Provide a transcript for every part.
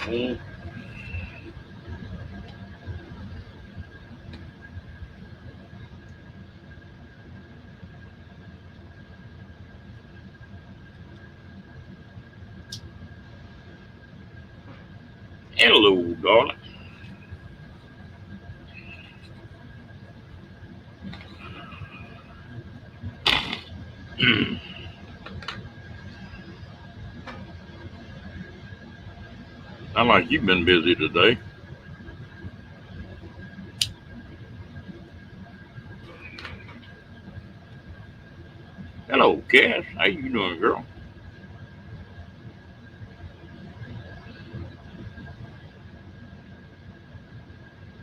Mm. Hello, darling. Not like you've been busy today. Hello, Cass. How you doing, girl?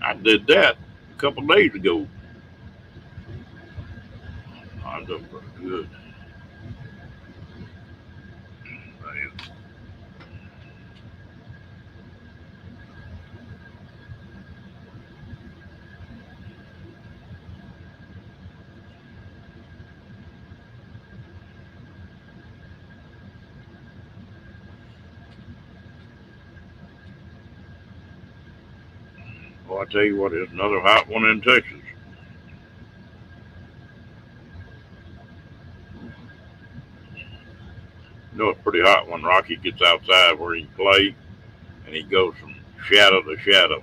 I did that a couple days ago. I'm doing pretty good. Well, I tell you what, it's another hot one in Texas. You know, it's pretty hot when Rocky gets outside where he can play, and he goes from shadow to shadow.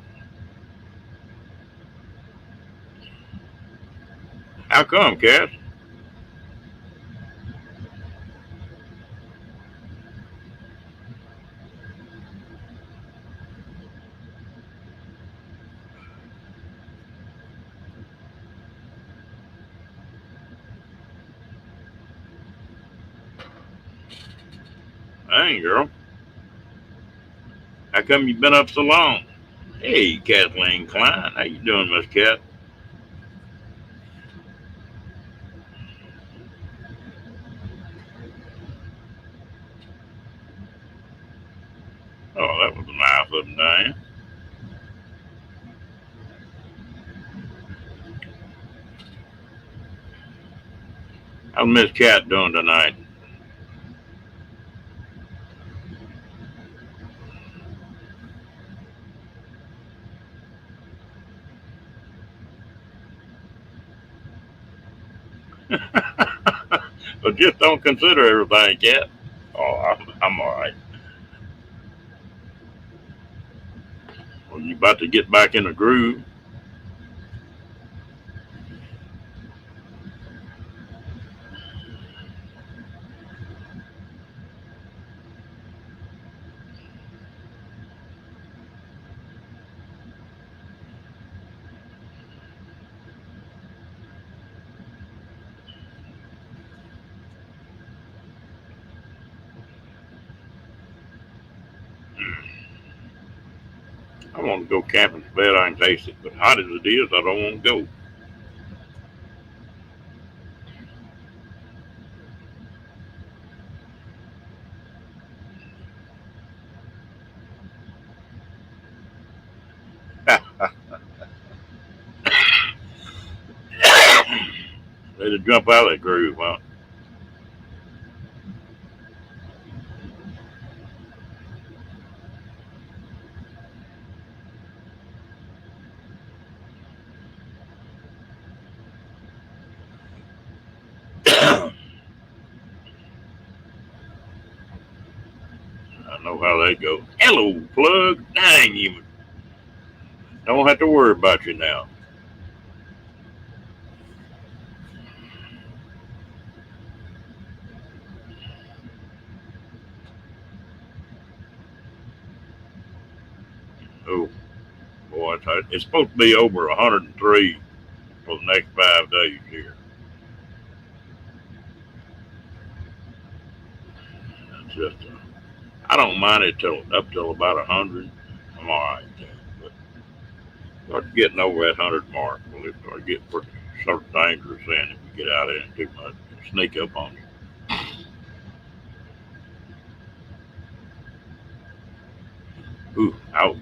How come, Cass? Dang, girl. How come you been up so long? Hey, Kathleen Klein. How you doing, Miss Cat? Oh, that was nice of them, Diane. How's Miss Cat doing tonight? But just don't consider everything, Cat. Oh, I'm all right. Well, you about to get back in the groove. I want to go camping so bad I can taste it, but hot as it is, I don't want to go. Ready to jump out of that groove, huh? I know how they go. Hello, plug. Dang, you don't have to worry about you now. Oh, boy, it's supposed to be over 103 for the next 5 days here. It's just, I don't mind it till up till about 100. I'm all right then. But start getting over that 100 mark, well, it start getting pretty sort of dangerous then if you get out there and too much sneak up on you. Ooh, out.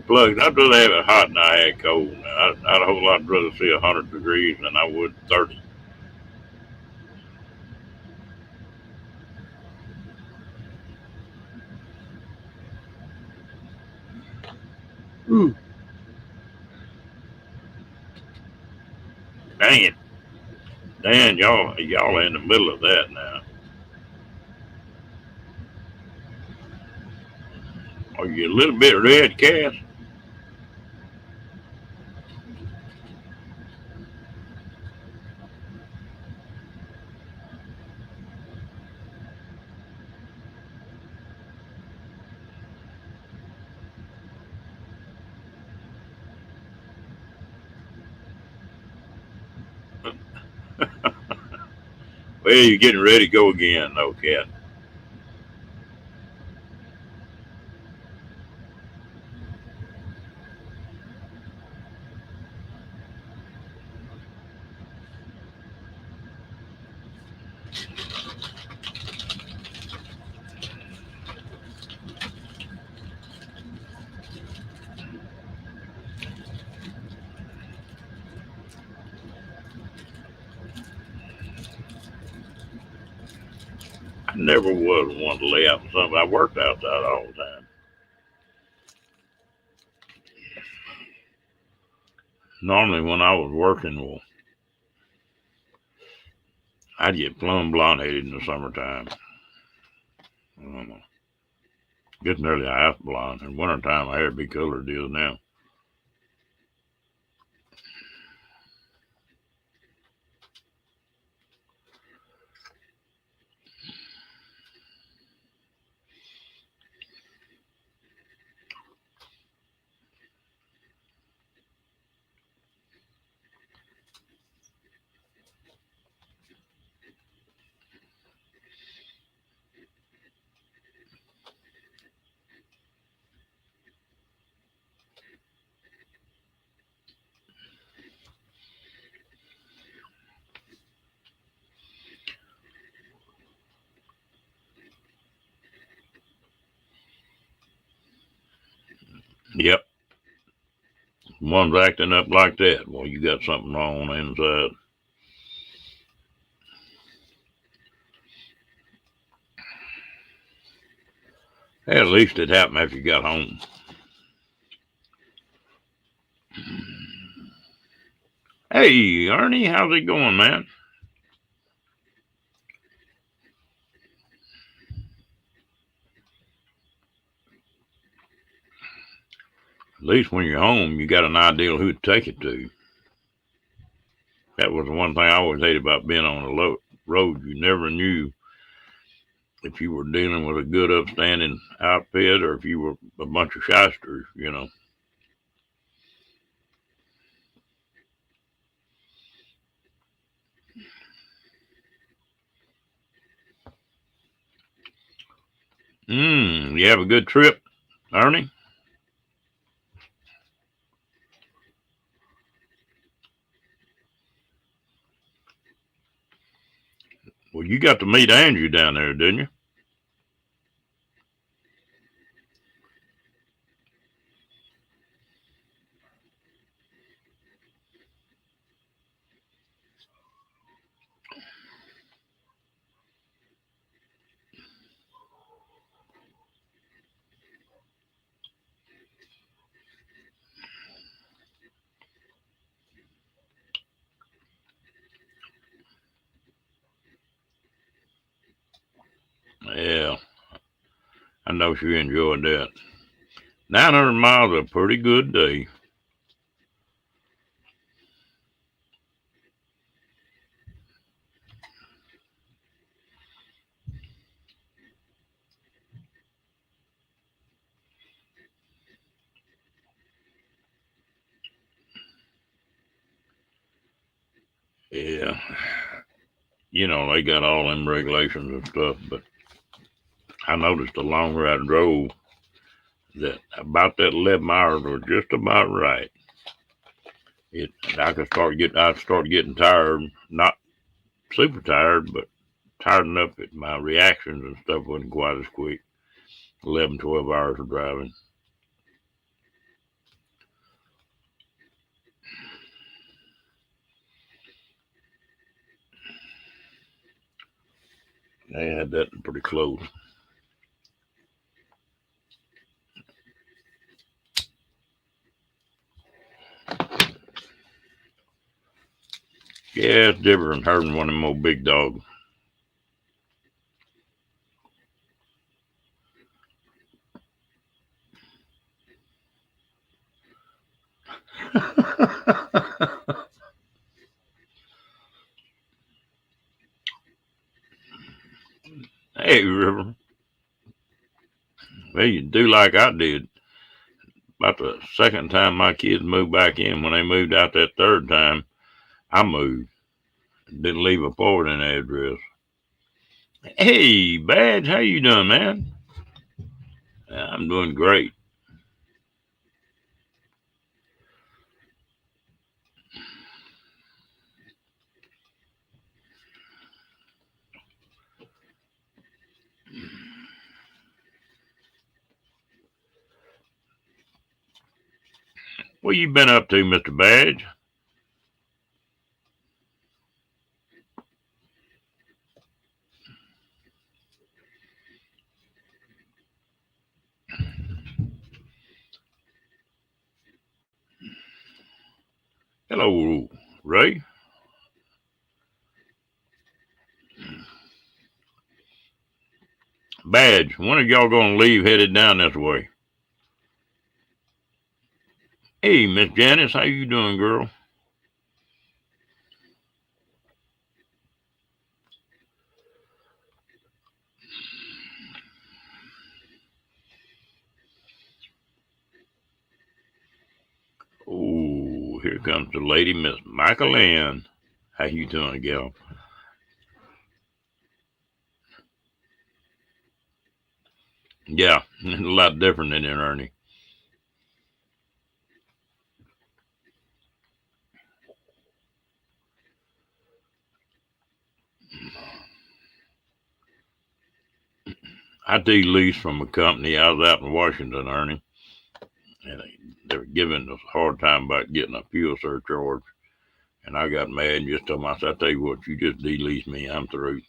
Plug, I'd rather have it hot than I had cold. Now, I'd a whole lot rather see 100 degrees than I would 30. Mm. Dang it. Dan, y'all in the middle of that now. Are you a little bit red, Cass? Well, you're getting ready to go again, though, Cat. I never was one to lay out in something. I worked outside all the time. Normally, when I was working, well, I'd get plumb blonde headed in the summertime. I don't know. Get nearly half blonde. In wintertime, my hair be colored it is now. Yep. One's acting up like that. Well, you got something wrong on the inside. Hey, at least it happened after you got home. Hey, Ernie, how's it going, man? At least when you're home, you got an idea who to take it to. That was the one thing I always hated about being on the road. You never knew if you were dealing with a good, upstanding outfit or if you were a bunch of shysters. You have a good trip, Ernie? Well, you got to meet Andrew down there, didn't you? Yeah, I know she enjoyed that. 900 miles is a pretty good day. Yeah, they got all them regulations and stuff, but I noticed the longer I drove, that about that 11 hours was just about right. I'd start getting tired, not super tired, but tired enough that my reactions and stuff wasn't quite as quick. 11, 12 hours of driving. They had that pretty close. Yeah, it's different than herding one of them old big dogs. Hey, River. Well, you do like I did. About the second time my kids moved back in, when they moved out that third time, I moved. Didn't leave a forwarding address. Hey, Badge, how you doing, man? I'm doing great. What you been up to, Mr. Badge? Hello, Ray. Badge, when are y'all gonna leave headed down this way? Hey, Miss Janice, how you doing, girl? Oh, here comes the lady, Miss Michael Ann. How you doing, gal? Yeah, a lot different than in Ernie. I de-leased from a company. I was out in Washington, Ernie, and they were giving us a hard time about getting a fuel surcharge. And I got mad and just told them, I said, I tell you what, you just de-lease me, I'm through.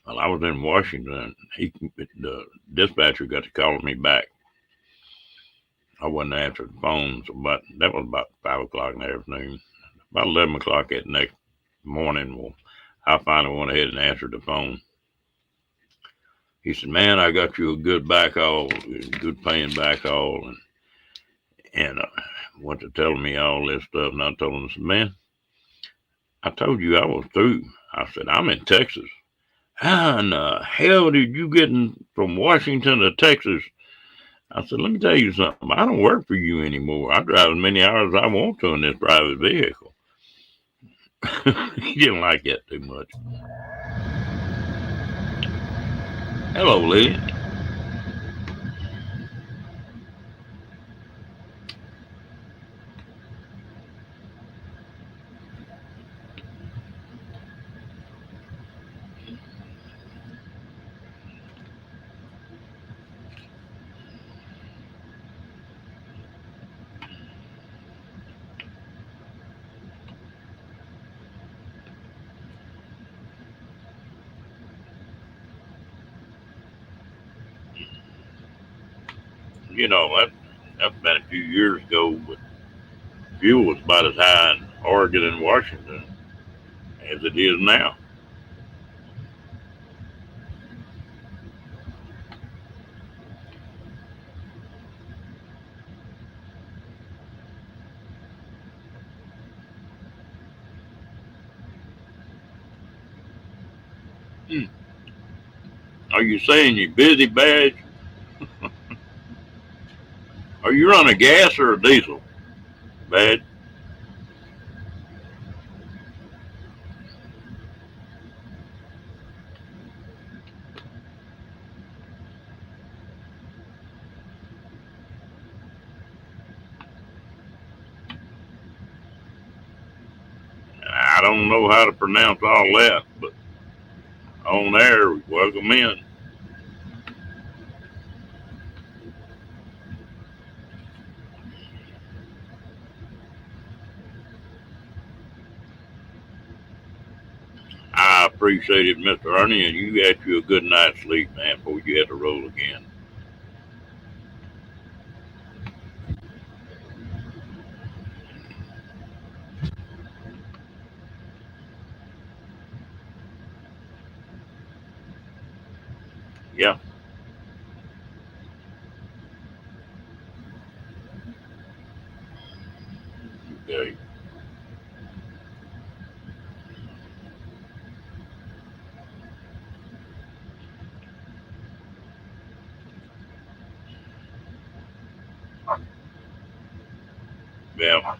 Well, I was in Washington. The dispatcher got to calling me back. I wasn't answering the phone, so that was about 5 o'clock in the afternoon. About 11 o'clock that next morning, well, I finally went ahead and answered the phone. He said, "Man, I got you a good backhaul, good paying backhaul," and went to telling me all this stuff. And I told him, I said, "Man, I told you I was through." I said, "I'm in Texas." How in the hell did you get from Washington to Texas? I said, "Let me tell you something. I don't work for you anymore. I drive as many hours as I want to in this private vehicle." He didn't like that too much. Hello, Lillian. You know, that's been a few years ago, but fuel was about as high in Oregon and Washington as it is now. Hmm. Are you saying you're busy, Badge? Are you running gas or a diesel, Badge? I don't know how to pronounce all that, but on there, welcome in. appreciate it, Mr. Ernie, and you had you a good night's sleep, man, before you had to roll again. Yeah, okay. Yeah.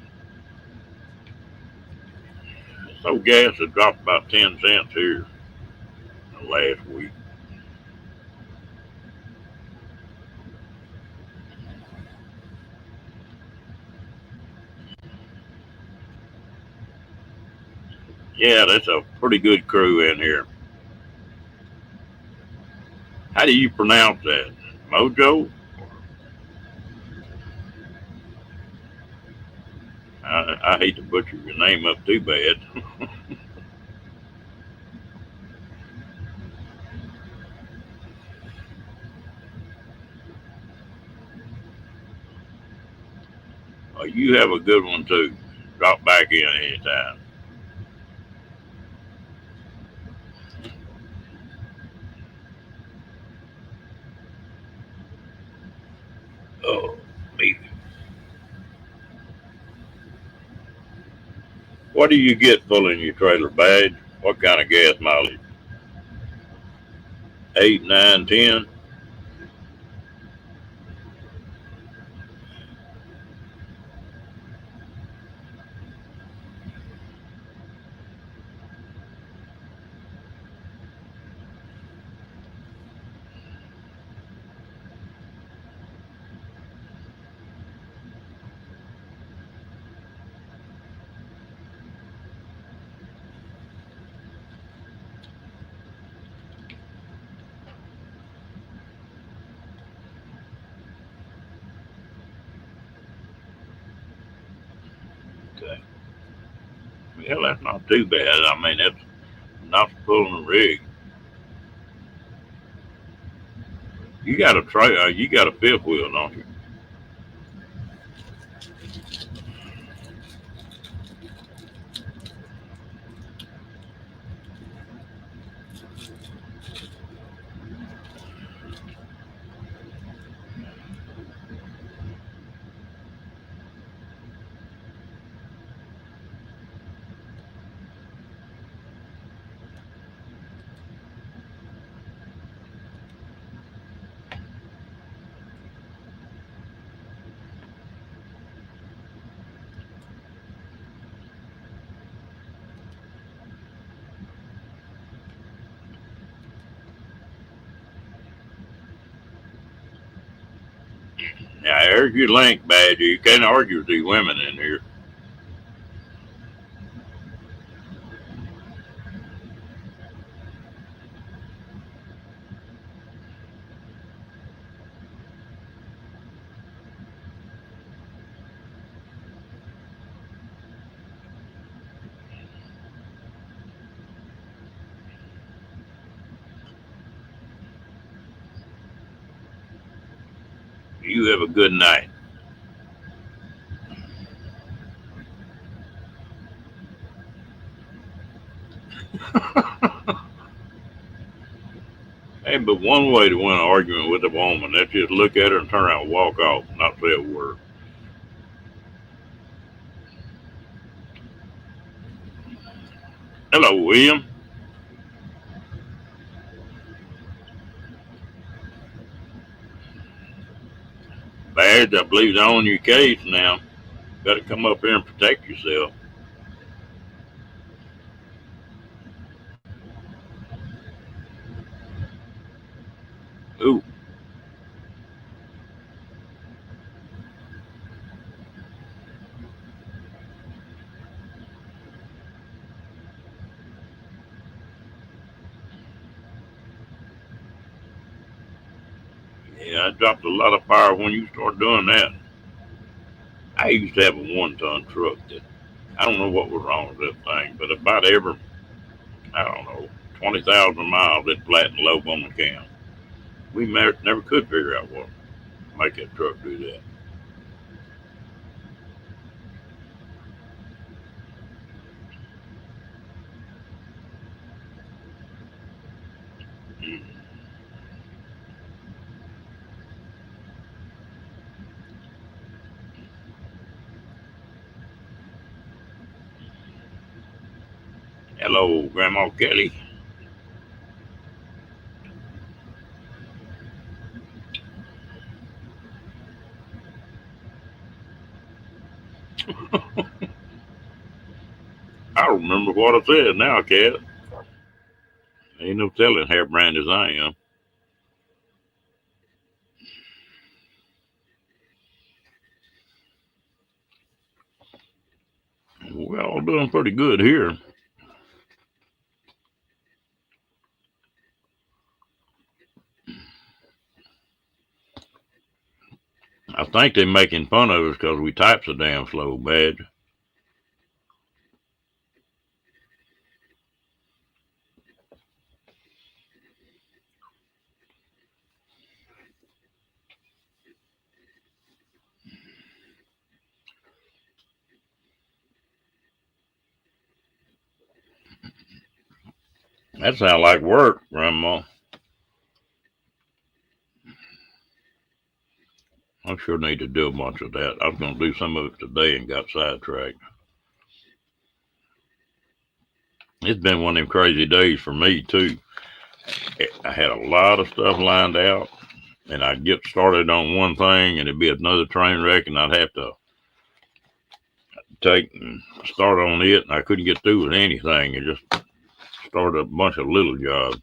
So gas has dropped about 10 cents here last week. Yeah, that's a pretty good crew in here. How do you pronounce that? Mojo? I hate to butcher your name up too bad. You have a good one too. Drop back in anytime. Oh, me. What do you get pulling your trailer, Badge? What kind of gas mileage? 8, 9, 10? Okay. Well, that's not too bad. I mean, that's not pulling a rig. You got a trailer. You got a fifth wheel, don't you? Now, there's your link, Badger. You can't argue with these women in here. You have a good night. Hey, but one way to win an argument with a woman, that's just look at her and turn around and walk off, not say a word. Hello, William. Badge, I believe it's on your case now. Got to come up here and protect yourself. Ooh, yeah, I dropped a lot of fire when you started doing that. I used to have a 1-ton truck that I don't know what was wrong with that thing, but about every I don't know, 20,000 miles that flat and low on the cam. We never could figure out what make that truck do that. Mm. Hello, Grandma Kelly. I remember what I said now, Cat. Ain't no telling hairbrand as I am. We're all doing pretty good here. I think they're making fun of us because we type so damn slow, Badge. That sounds like work, Grandma. I sure need to do a bunch of that. I was going to do some of it today and got sidetracked. It's been one of them crazy days for me, too. I had a lot of stuff lined out, and I'd get started on one thing, and it'd be another train wreck, and I'd have to take and start on it, and I couldn't get through with anything. It just started a bunch of little jobs.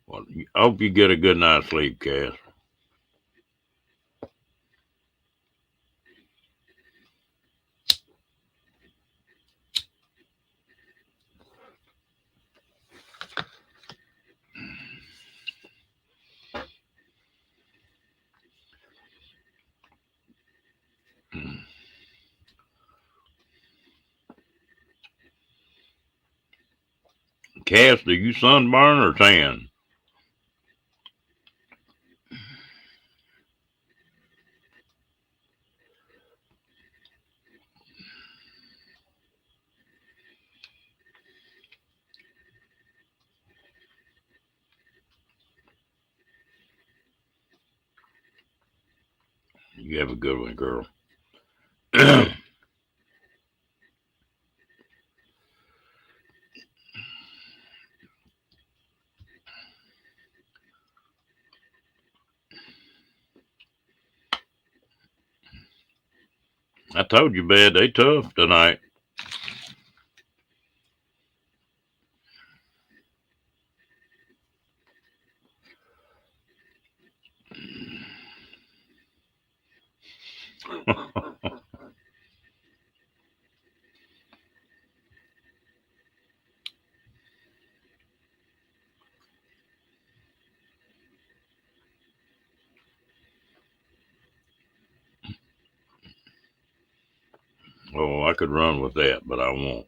Well, I hope you get a good night's sleep, Cass. Cass, do you sunburn or tan? You have a good one, girl. I told you, Bad, they tough tonight. Oh, I could run with that, but I won't.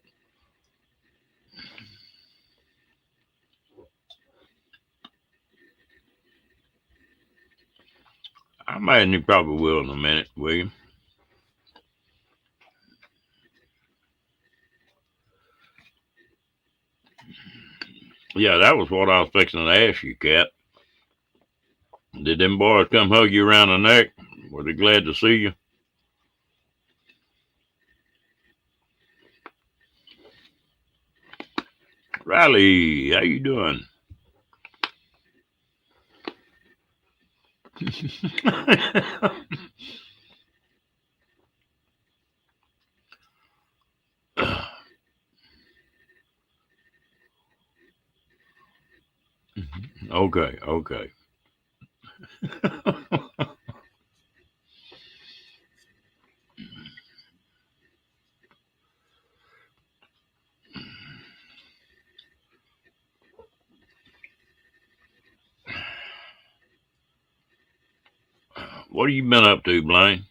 I imagine you probably will in a minute, William. Yeah, that was what I was fixing to ask you, Cat. Did them boys come hug you around the neck? Were they glad to see you? Riley, how you doing? Okay, okay. What have you been up to, Blaine?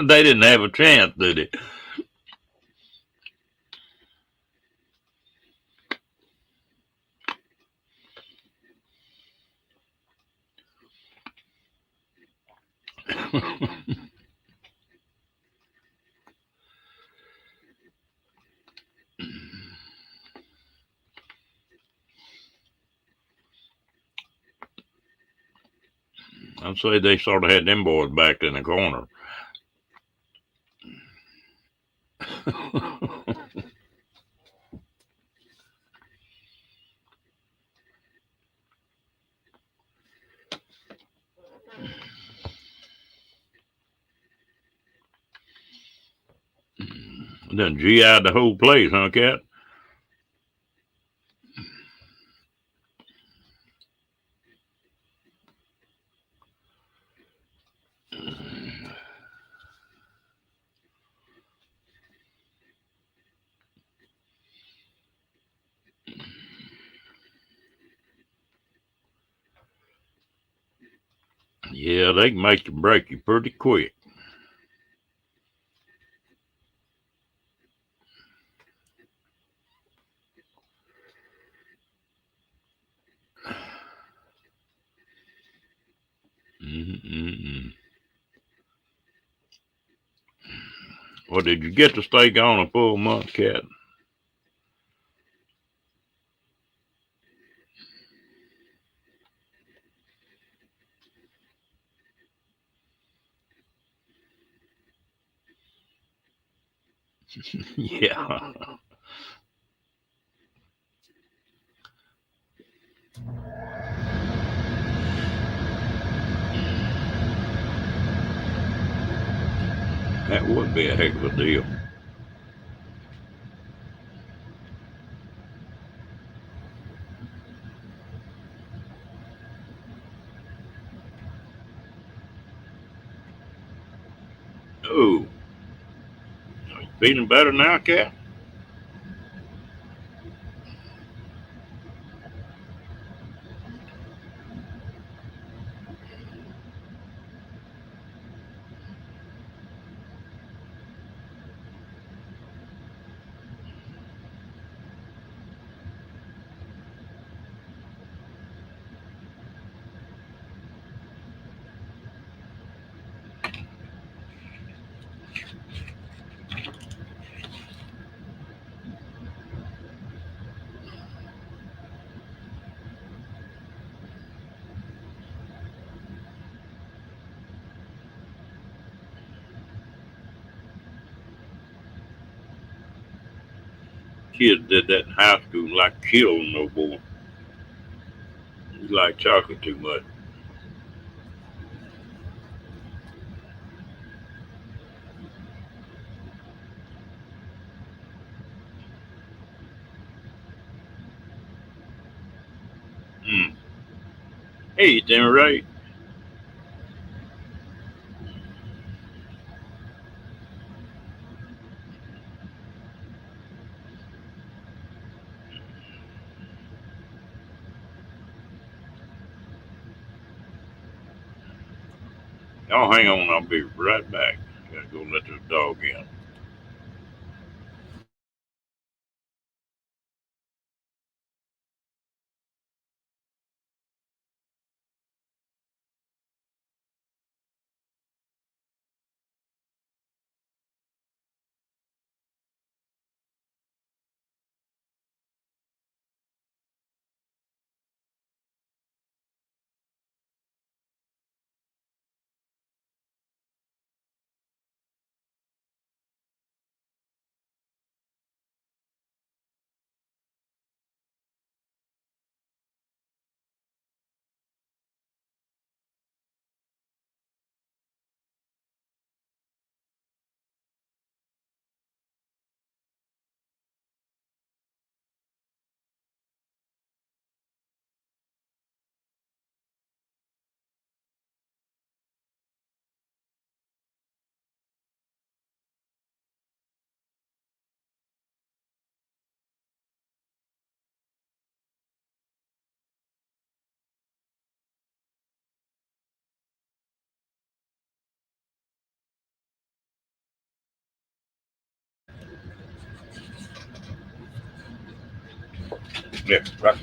They didn't have a chance, did they? I'd say they sort of had them boys backed in the corner. Then GI'd the whole place, huh, Cat? Yeah, they can make you break you pretty quick. Mm-mm-mm. Well, did you get to stay gone a full month, Cat? Yeah. That would be a heck of a deal. Oh, are you feeling better now, Cat? Kids did that in high school like killing no boy. You like chocolate too much. Mm. Hey, damn right. Y'all hang on, I'll be right back. Gotta go let this dog in. Yeah, right.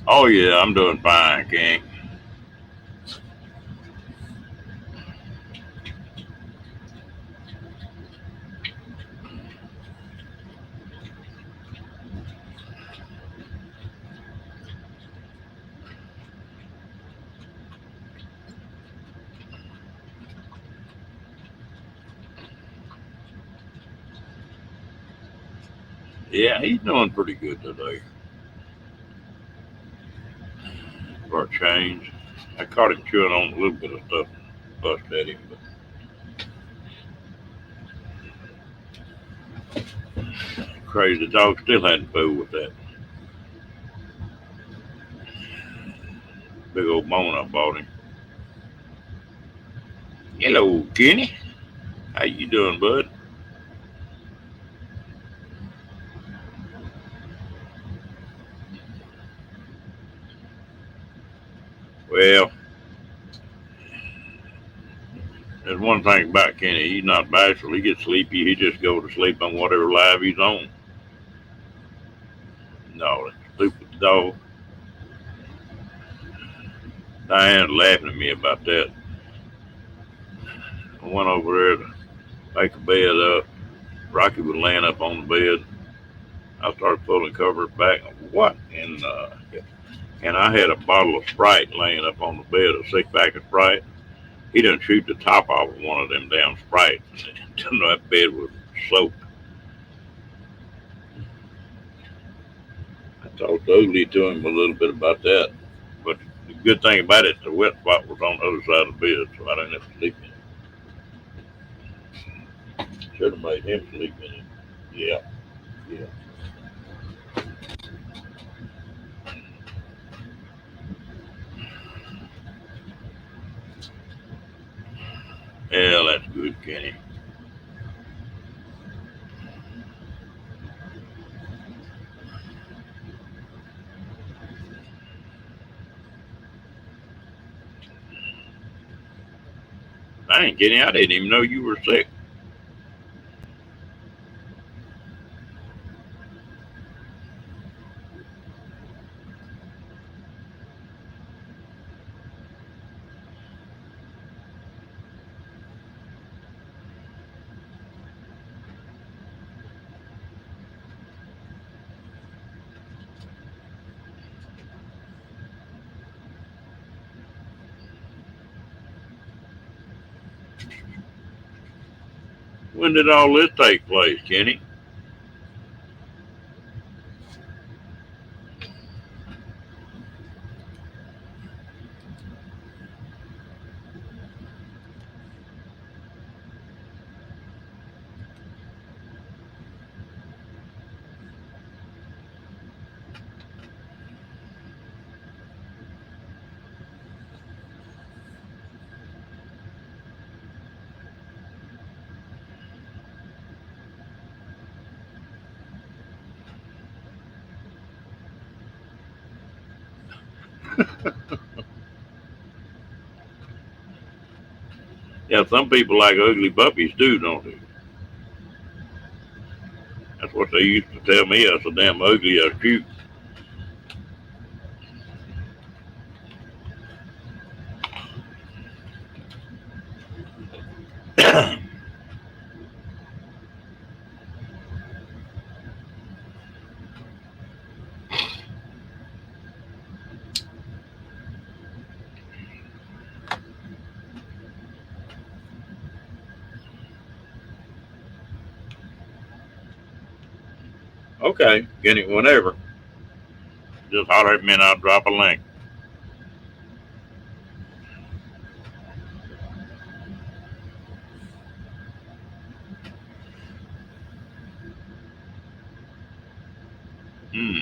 Oh yeah, I'm doing fine, King. Yeah, he's doing pretty good today for a change. I caught him chewing on a little bit of stuff and bust at him, but crazy dog still hadn't fooled with that big old bone I bought him. Hello, Kenny. How you doing, bud? Well, there's one thing about Kenny. He's not bashful. He gets sleepy. He just goes to sleep on whatever live he's on. No, that stupid dog. Diane's laughing at me about that. I went over there to make a bed up. Rocky was laying up on the bed. I started pulling covers back. What in the... And I had a bottle of Sprite laying up on the bed, a six pack of Sprite. He done shoot the top off of one of them damn Sprites. That bed was soaked. I talked ugly to him a little bit about that. But the good thing about it, the wet spot was on the other side of the bed, so I didn't have to sleep in it. Should have made him sleep in it. Yeah, yeah. Yeah, that's good, Kenny. Dang, Kenny, I didn't even know you were sick. When did all this take place, Kenny? Yeah, some people like ugly puppies too, don't they? That's what they used to tell me. I was so damn ugly, I was cute. Okay, Kenny, whenever. Just holler at me and I'll drop a link. Hmm.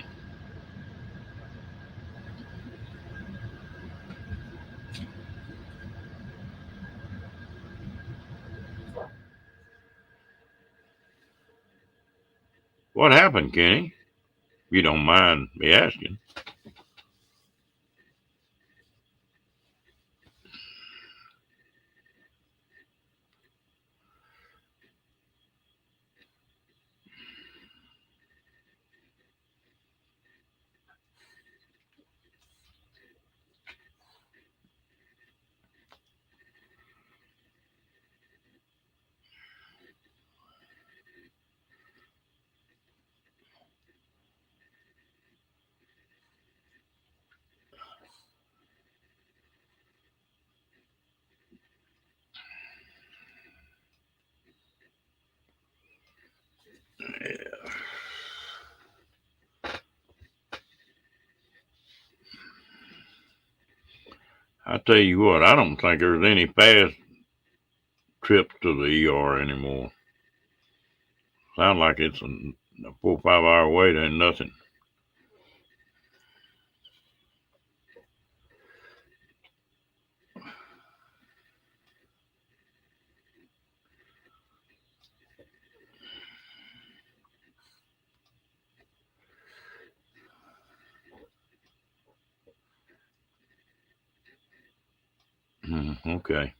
What happened, Kenny? You don't mind me asking. Yeah. I tell you what, I don't think there's any fast trips to the ER anymore. Sound like it's a 4 or 5 hour wait ain't nothing. Okay.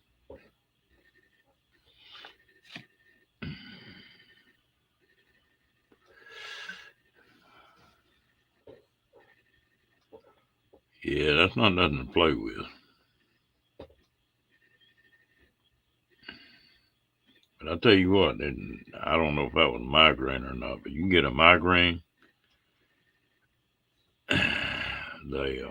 Yeah, that's not nothing to play with. But I tell you what, I don't know if that was a migraine or not, but you can get a migraine, they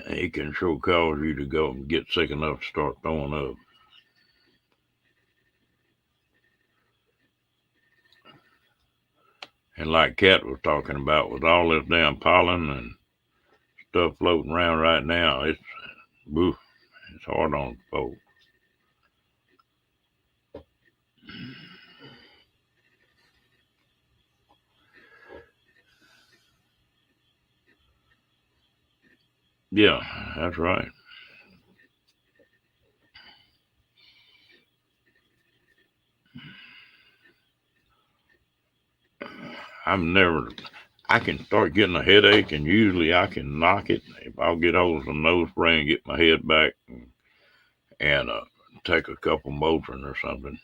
it can sure cause you to go and get sick enough to start throwing up. And like Kat was talking about, with all this damn pollen and stuff floating around right now, woo, it's hard on folks. Yeah, that's right. I'm never. I can start getting a headache, and usually I can knock it if I'll get hold of some nose spray and get my head back and take a couple Motrin or something.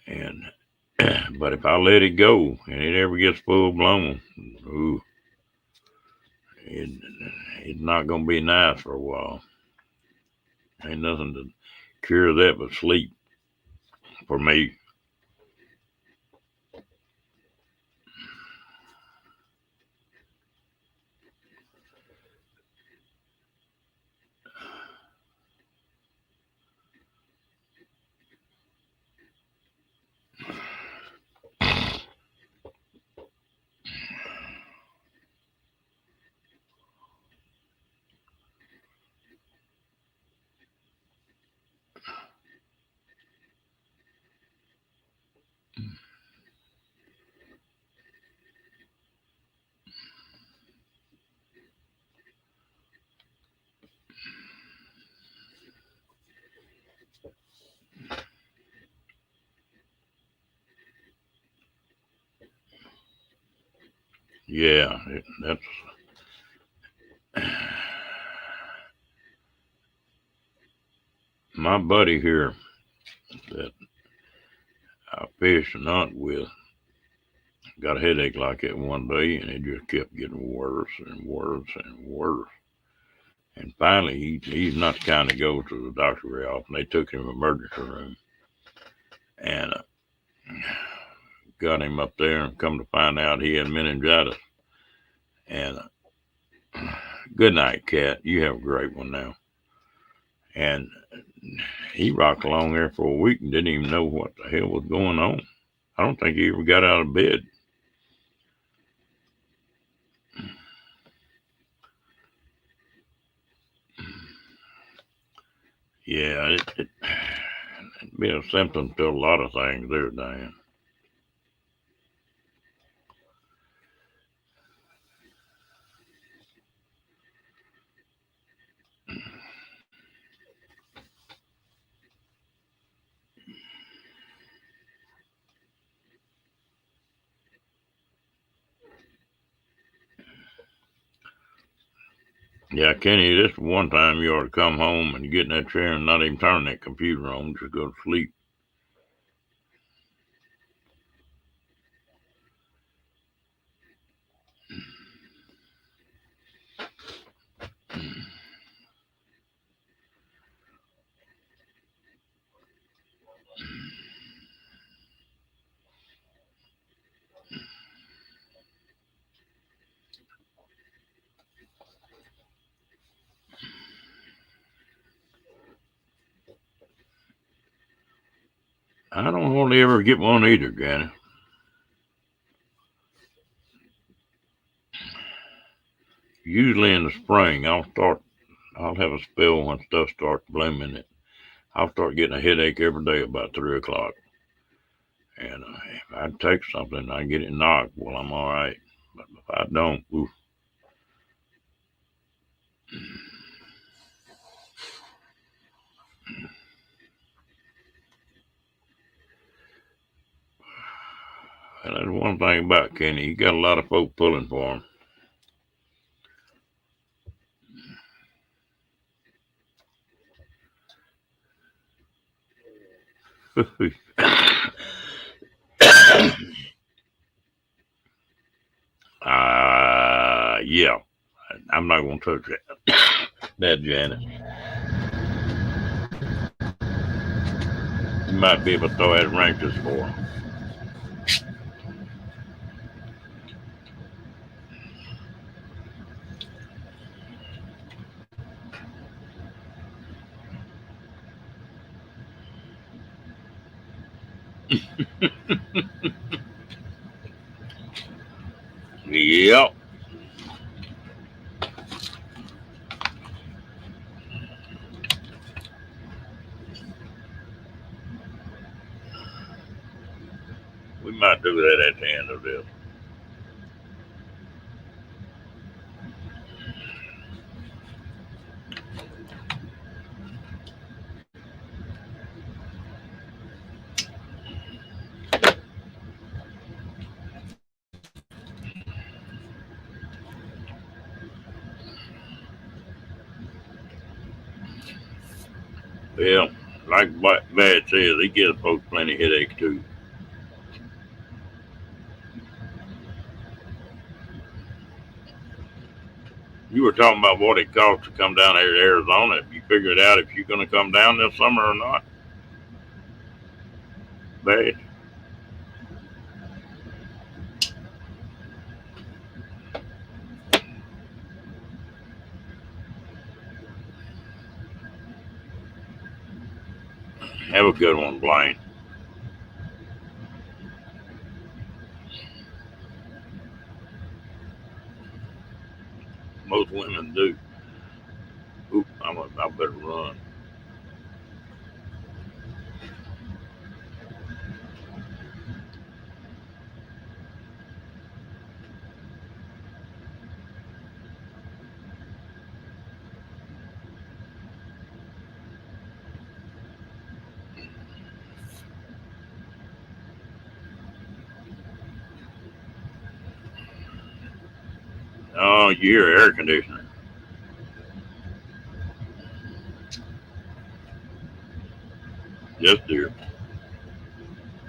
And but if I let it go and it ever gets full blown, ooh, it, it's not gonna be nice for a while. Ain't nothing to cure that but sleep for me. Yeah, that's my buddy here that I fished and hunt with. Got a headache like that one day, and it just kept getting worse and worse and worse. And finally, he's not the kind to go to the doctor very often. They took him to the emergency room and got him up there, and come to find out he had meningitis. And good night, Cat. You have a great one now. And he rocked along there for a week and didn't even know what the hell was going on. I don't think he ever got out of bed. Yeah, it'd be a symptom to a lot of things there, Diane. Yeah, Kenny, this one time you ought to come home and get in that chair and not even turn that computer on, just go to sleep. I don't hardly ever get one either, Janet. Usually in the spring, I'll have a spell when stuff starts blooming. I'll start getting a headache every day about 3 o'clock. And if I take something, I get it knocked, well, I'm all right. But if I don't, oof. And that's one thing about Kenny. He got a lot of folk pulling for him. Yeah. I'm not going to touch that, Janet. You might be able to throw that wrenches for him. Yep. We might do that at the end of this. Well, like Bad says, he gives folks plenty of headaches too. You were talking about what it costs to come down here to Arizona. Have you figured out if you're going to come down this summer or not? Bad. Have a good one, Blaine. Most women do. Oop, I better run. Oh, you hear air conditioner. Yes, dear.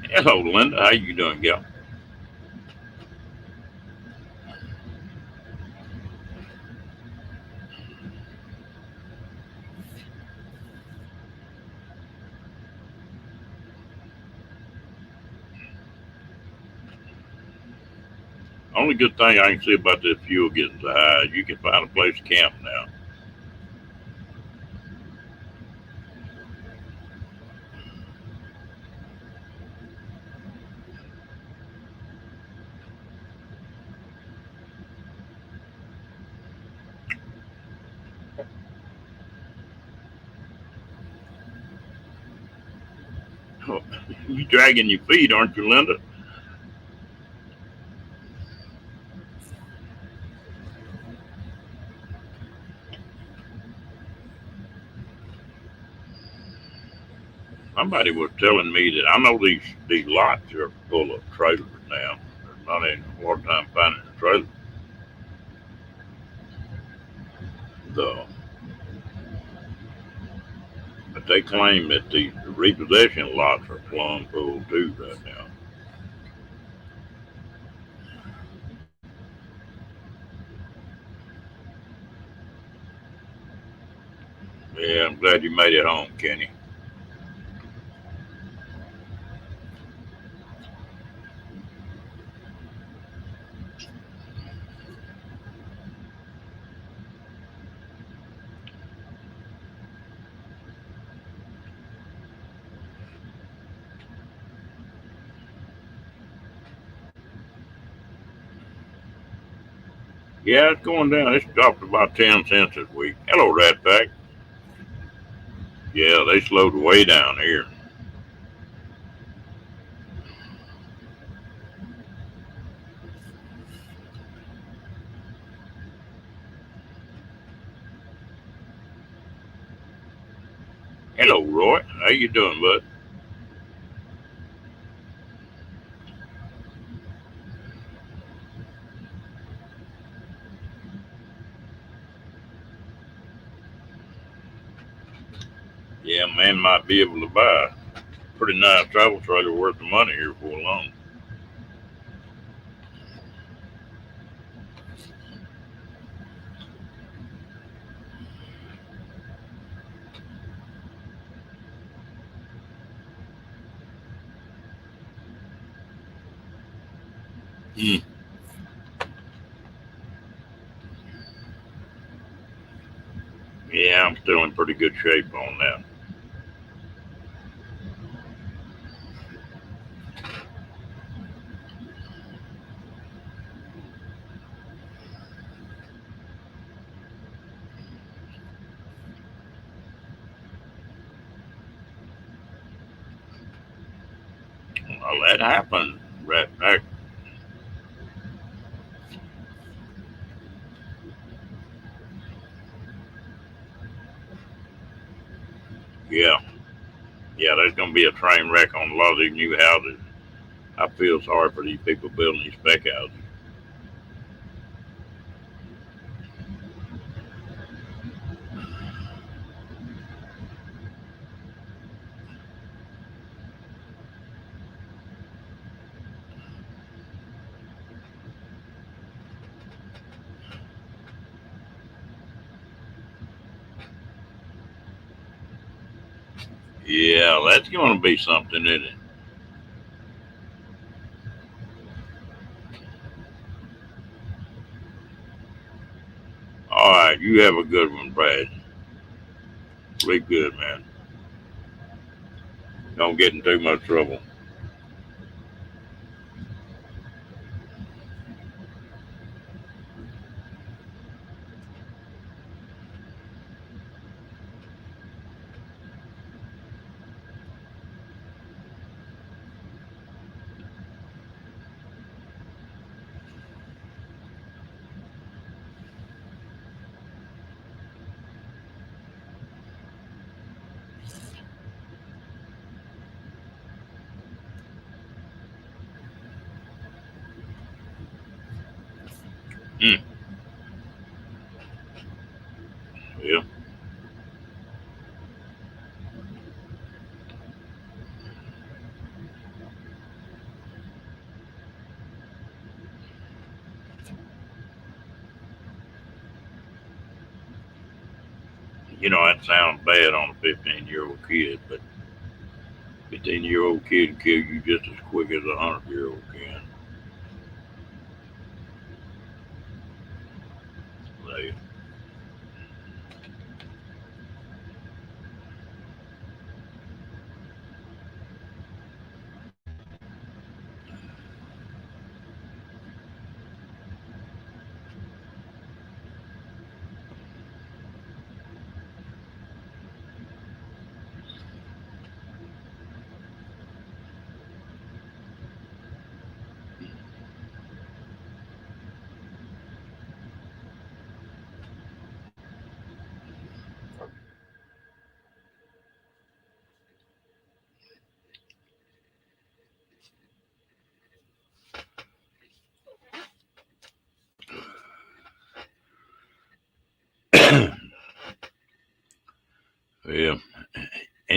Hello, Linda. How you doing, gal? Only good thing I can say about this fuel getting so high, you can find a place to camp now. You dragging your feet, aren't you, Linda? Somebody was telling me that I know these lots are full of trailers now. There's not any hard time finding a trailer. The but they claim that the repossession lots are plumb full too right now. Yeah, I'm glad you made it home, Kenny. Yeah, it's going down. It's dropped about 10 cents this week. Hello, Rat Pack. Yeah, they slowed way down here. Hello, Roy. How you doing, bud? Yeah, man might be able to buy a pretty nice travel trailer worth of money here for long. Hmm. Yeah, I'm still in pretty good shape on that. Well, that happened, Rat Pack. Yeah, yeah, there's going to be a train wreck on a lot of these new houses. I feel sorry for these people building these spec houses. Yeah, that's going to be something, isn't it? All right, you have a good one, Brad. Sleep good, man. Don't get in too much trouble. Mm, yeah, that sounds bad on a 15-year-old kid, but 15-year-old kid can kill you just as quick as a 100-year-old can. Like,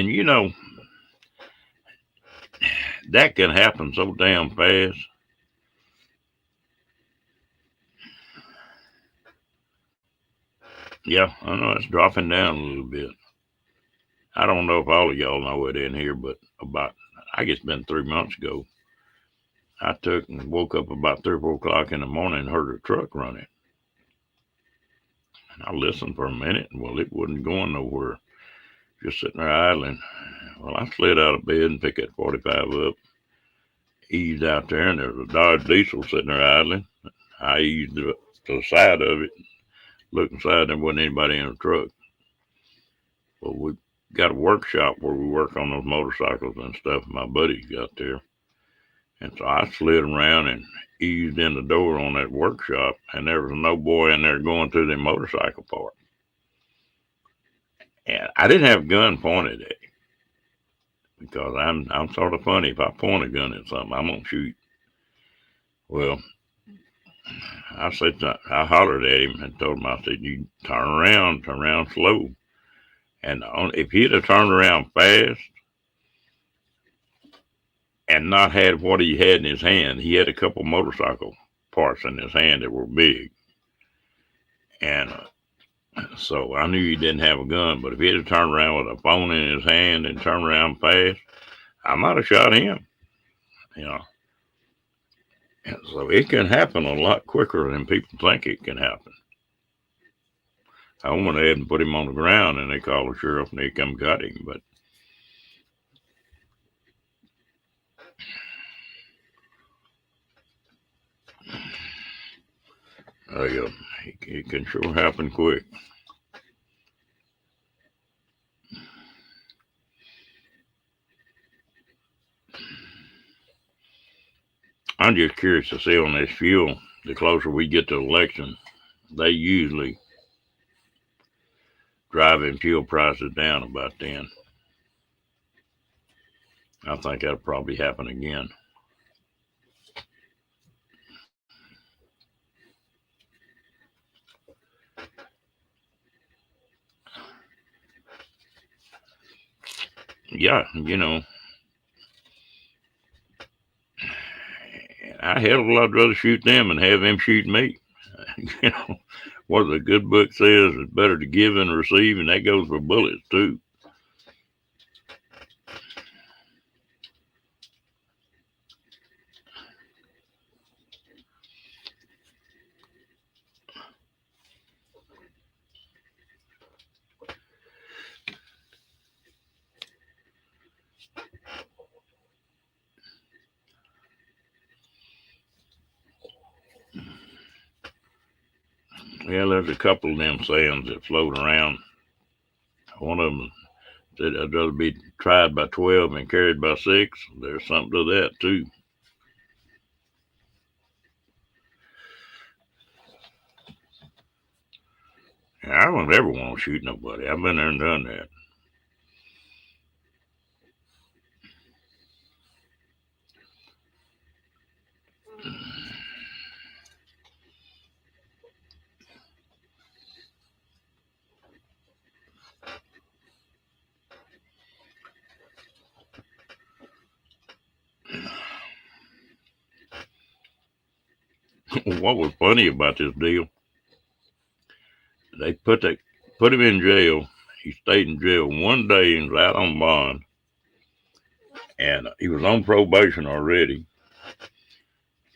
And you know, that can happen so damn fast. Yeah, I know it's dropping down a little bit. I don't know if all of y'all know it in here, but I guess it's been 3 months ago, I took and woke up about 3 or 4 o'clock in the morning and heard a truck running. And I listened for a minute, and well, it wasn't going nowhere, just sitting there idling. Well, I slid out of bed and picked that 45 up, eased out there, and there was a Dodge Diesel sitting there idling. I eased to the side of it, looked inside, there wasn't anybody in the truck. Well, we got a workshop where we work on those motorcycles and stuff. My buddies got there. And so I slid around and eased in the door on that workshop, and there was no boy in there going through the motorcycle part. And I didn't have a gun pointed at him because I'm sort of funny. If I point a gun at something, I'm gonna shoot. Well, I hollered at him and told him, I said, "You turn around slow." And if he'd have turned around fast and not had what he had in his hand, he had a couple motorcycle parts in his hand that were big, and so I knew he didn't have a gun. But if he'd have turned around with a phone in his hand and turned around fast, I might have shot him. You know, and so it can happen a lot quicker than people think it can happen. I went ahead and put him on the ground, and they called the sheriff, and they come got him. But uh, it can sure happen quick. I'm just curious to see on this fuel. The closer we get to election, they usually driving fuel prices down about then. I think that'll probably happen again. Yeah, I hell of a lot rather shoot them and have them shoot me. you know, what the good book says is better to give than receive, and that goes for bullets too. Well, there's a couple of them sayings that float around. One of them said, "I'd rather be tried by 12 and carried by 6." There's something to that too. I don't ever want to shoot nobody. I've been there and done that. What was funny about this deal? They put him in jail. He stayed in jail one day and was out on bond, and he was on probation already.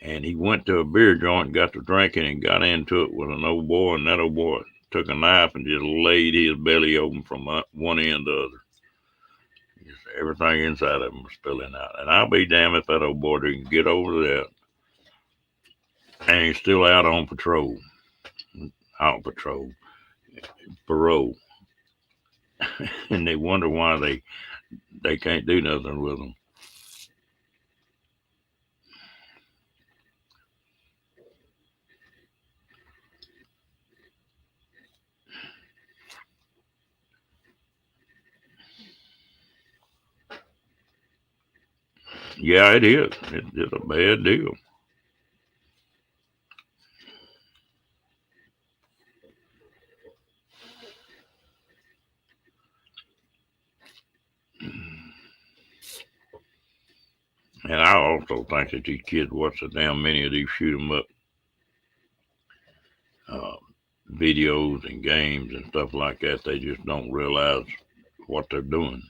And he went to a beer joint, got to drinking, and got into it with an old boy. And that old boy took a knife and just laid his belly open from one end to the other. Just everything inside of him was spilling out. And I'll be damned if that old boy didn't get over that. And he's still out on patrol. Out patrol. Parole. And they wonder why they can't do nothing with him. Yeah, it is. It's a bad deal. And I also think that these kids watch so damn many of these shoot 'em up uh, videos and games and stuff like that. They just don't realize what they're doing.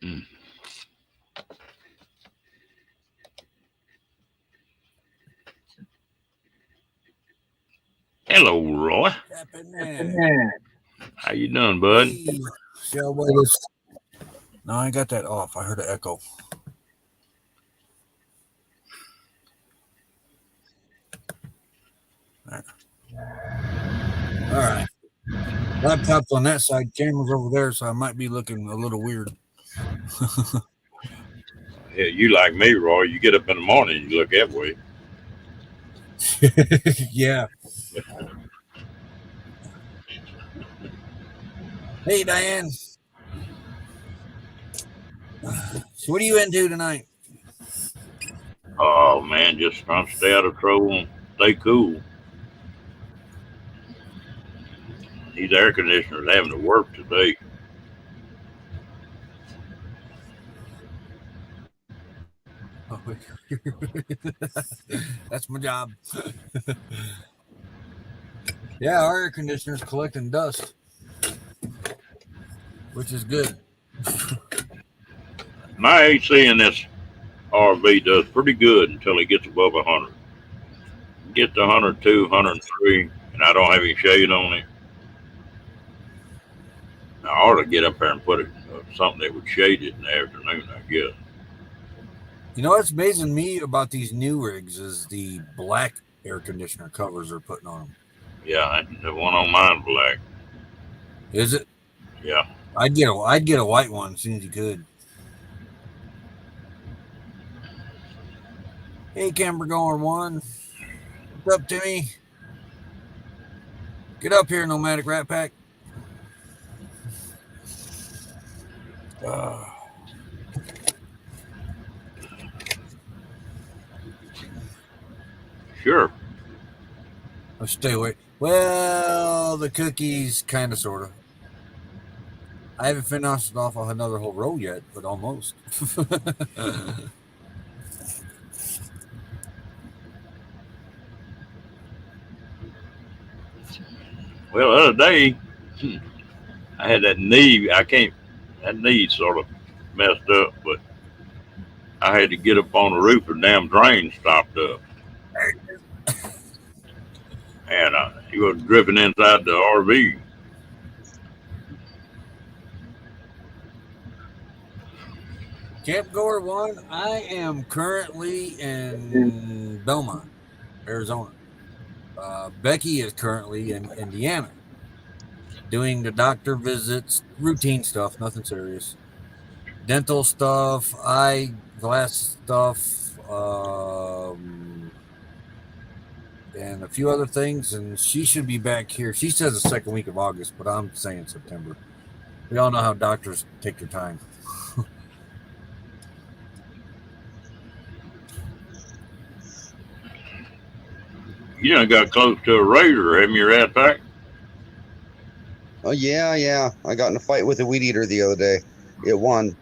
Mm. Hello, Roy. Happening. How you doing, bud? Hey, shall we just... No, I got that off. I heard an echo. All right. Laptop's on that side, camera's over there, so I might be looking a little weird. Yeah, you like me, Roy. You get up in the morning, you look that way. Yeah. Hey, Diane. So what are you into tonight? Oh man, just trying to stay out of trouble and stay cool. These air conditioners having to work today. Oh, that's my job. Yeah, our air conditioner's collecting dust, which is good. My AC in this RV does pretty good until it gets above 100. Get to 102, 103, and I don't have any shade on it. I ought to get up there and put it something that would shade it in the afternoon, I guess. You know what's amazing me about these new rigs is the black air conditioner covers they're putting on them. Yeah, the one on mine black. Is it? Yeah. I'd get a white one as soon as you could. Hey, camera going one. What's up, Timmy? Get up here, Nomadic Rat Pack. Sure. Let's stay away. Well, the cookies, kind of, sort of. I haven't finished off another whole row yet, but almost. Well, the other day, I had that knee. That knee sort of messed up, but I had to get up on the roof. The damn drain stopped up. And he was dripping inside the RV. Camp Goer 1, I am currently in Belmont, Arizona. Becky is currently in Indiana doing the doctor visits, routine stuff, nothing serious. Dental stuff, eyeglass stuff, and a few other things. And she should be back here. She says the second week of August, but I'm saying September. We all know how doctors take their time. You done got close to a raider, haven't you, Rat Pack? Oh yeah. I got in a fight with a weed eater the other day. It won.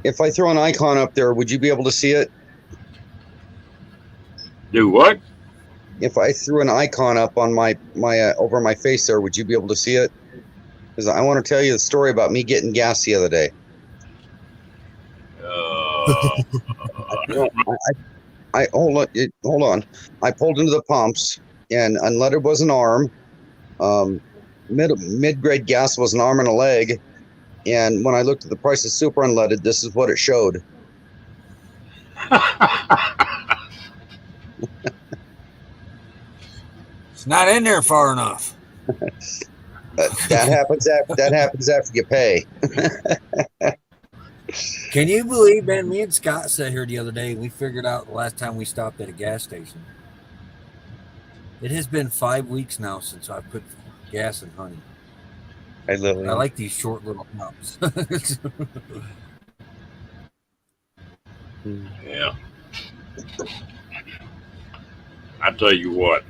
If I throw an icon up there, would you be able to see it? Do what? If I threw an icon up on my over my face there, would you be able to see it? Because I want to tell you the story about me getting gas the other day. I hold on. I pulled into the pumps, and unleaded was an arm. Mid-grade gas was an arm and a leg. And when I looked at the price of super unleaded, this is what it showed. It's not in there far enough. That happens after you pay. Can you believe, man? Me and Scott sat here the other day and we figured out the last time we stopped at a gas station. It has been 5 weeks now since I put gas in honey. I literally I like these short little cups. Yeah. I tell you what,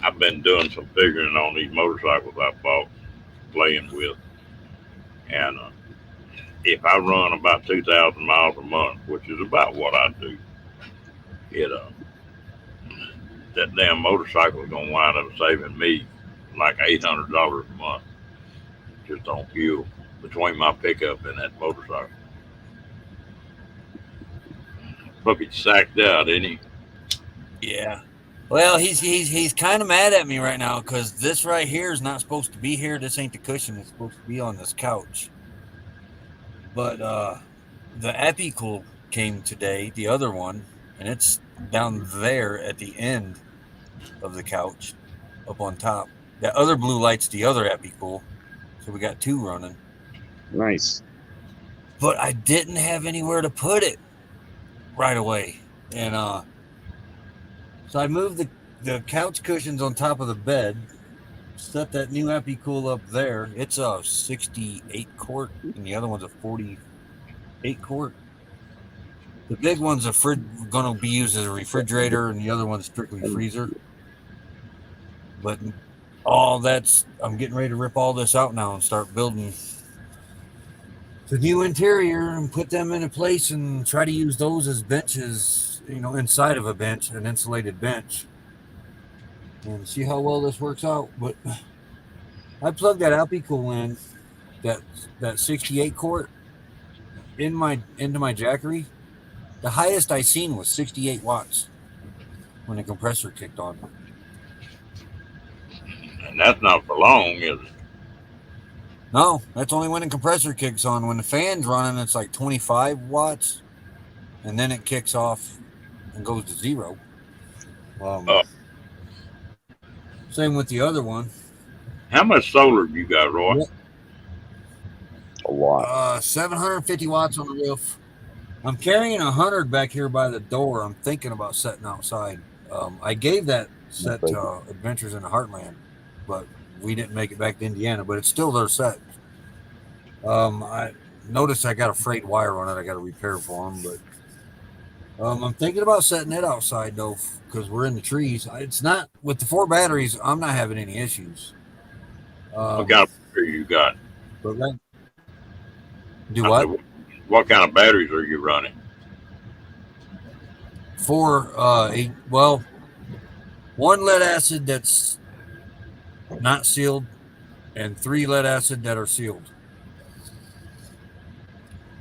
I've been doing some figuring on these motorcycles I bought, playing with, and if I run about 2,000 miles a month, which is about what I do, it that damn motorcycle is gonna wind up saving me like $800 a month just on fuel between my pickup and that motorcycle. Puppy sacked out, isn't he? Yeah. Well, he's kind of mad at me right now because this right here is not supposed to be here. This ain't the cushion. It's supposed to be on this couch. But the Epicool came today, the other one, and it's down there at the end of the couch, up on top. That other blue light's the other Epicool, so we got two running. Nice. But I didn't have anywhere to put it right away, and so I moved the couch cushions on top of the bed, set that new Epicool up there. It's a 68 quart, and the other one's a 48 quart. The big one's going to be used as a refrigerator, and the other one's strictly freezer. But I'm getting ready to rip all this out now and start building the new interior and put them into place and try to use those as benches, inside of a bench, an insulated bench, and see how well this works out. But I plugged that Alpicool in, that 68 quart into my Jackery. The highest I seen was 68 watts when the compressor kicked on. And that's not for long, is it? No, that's only when the compressor kicks on. When the fan's running, it's like 25 watts, and then it kicks off and goes to zero. Same with the other one. How much solar you got, Roy? A lot. 750 watts on the roof. I'm carrying 100 back here by the door. I'm thinking about setting outside. I gave that set to Adventures in the Heartland, but we didn't make it back to Indiana, but it's still their set. I noticed I got a frayed wire on it. I got to repair for them, but I'm thinking about setting it outside though, because we're in the trees. It's not with the 4 batteries. I'm not having any issues. What kind of battery you got? But do what? What kind of batteries are you running? 4, 8. Well, 1 lead acid that's not sealed, and 3 lead acid that are sealed.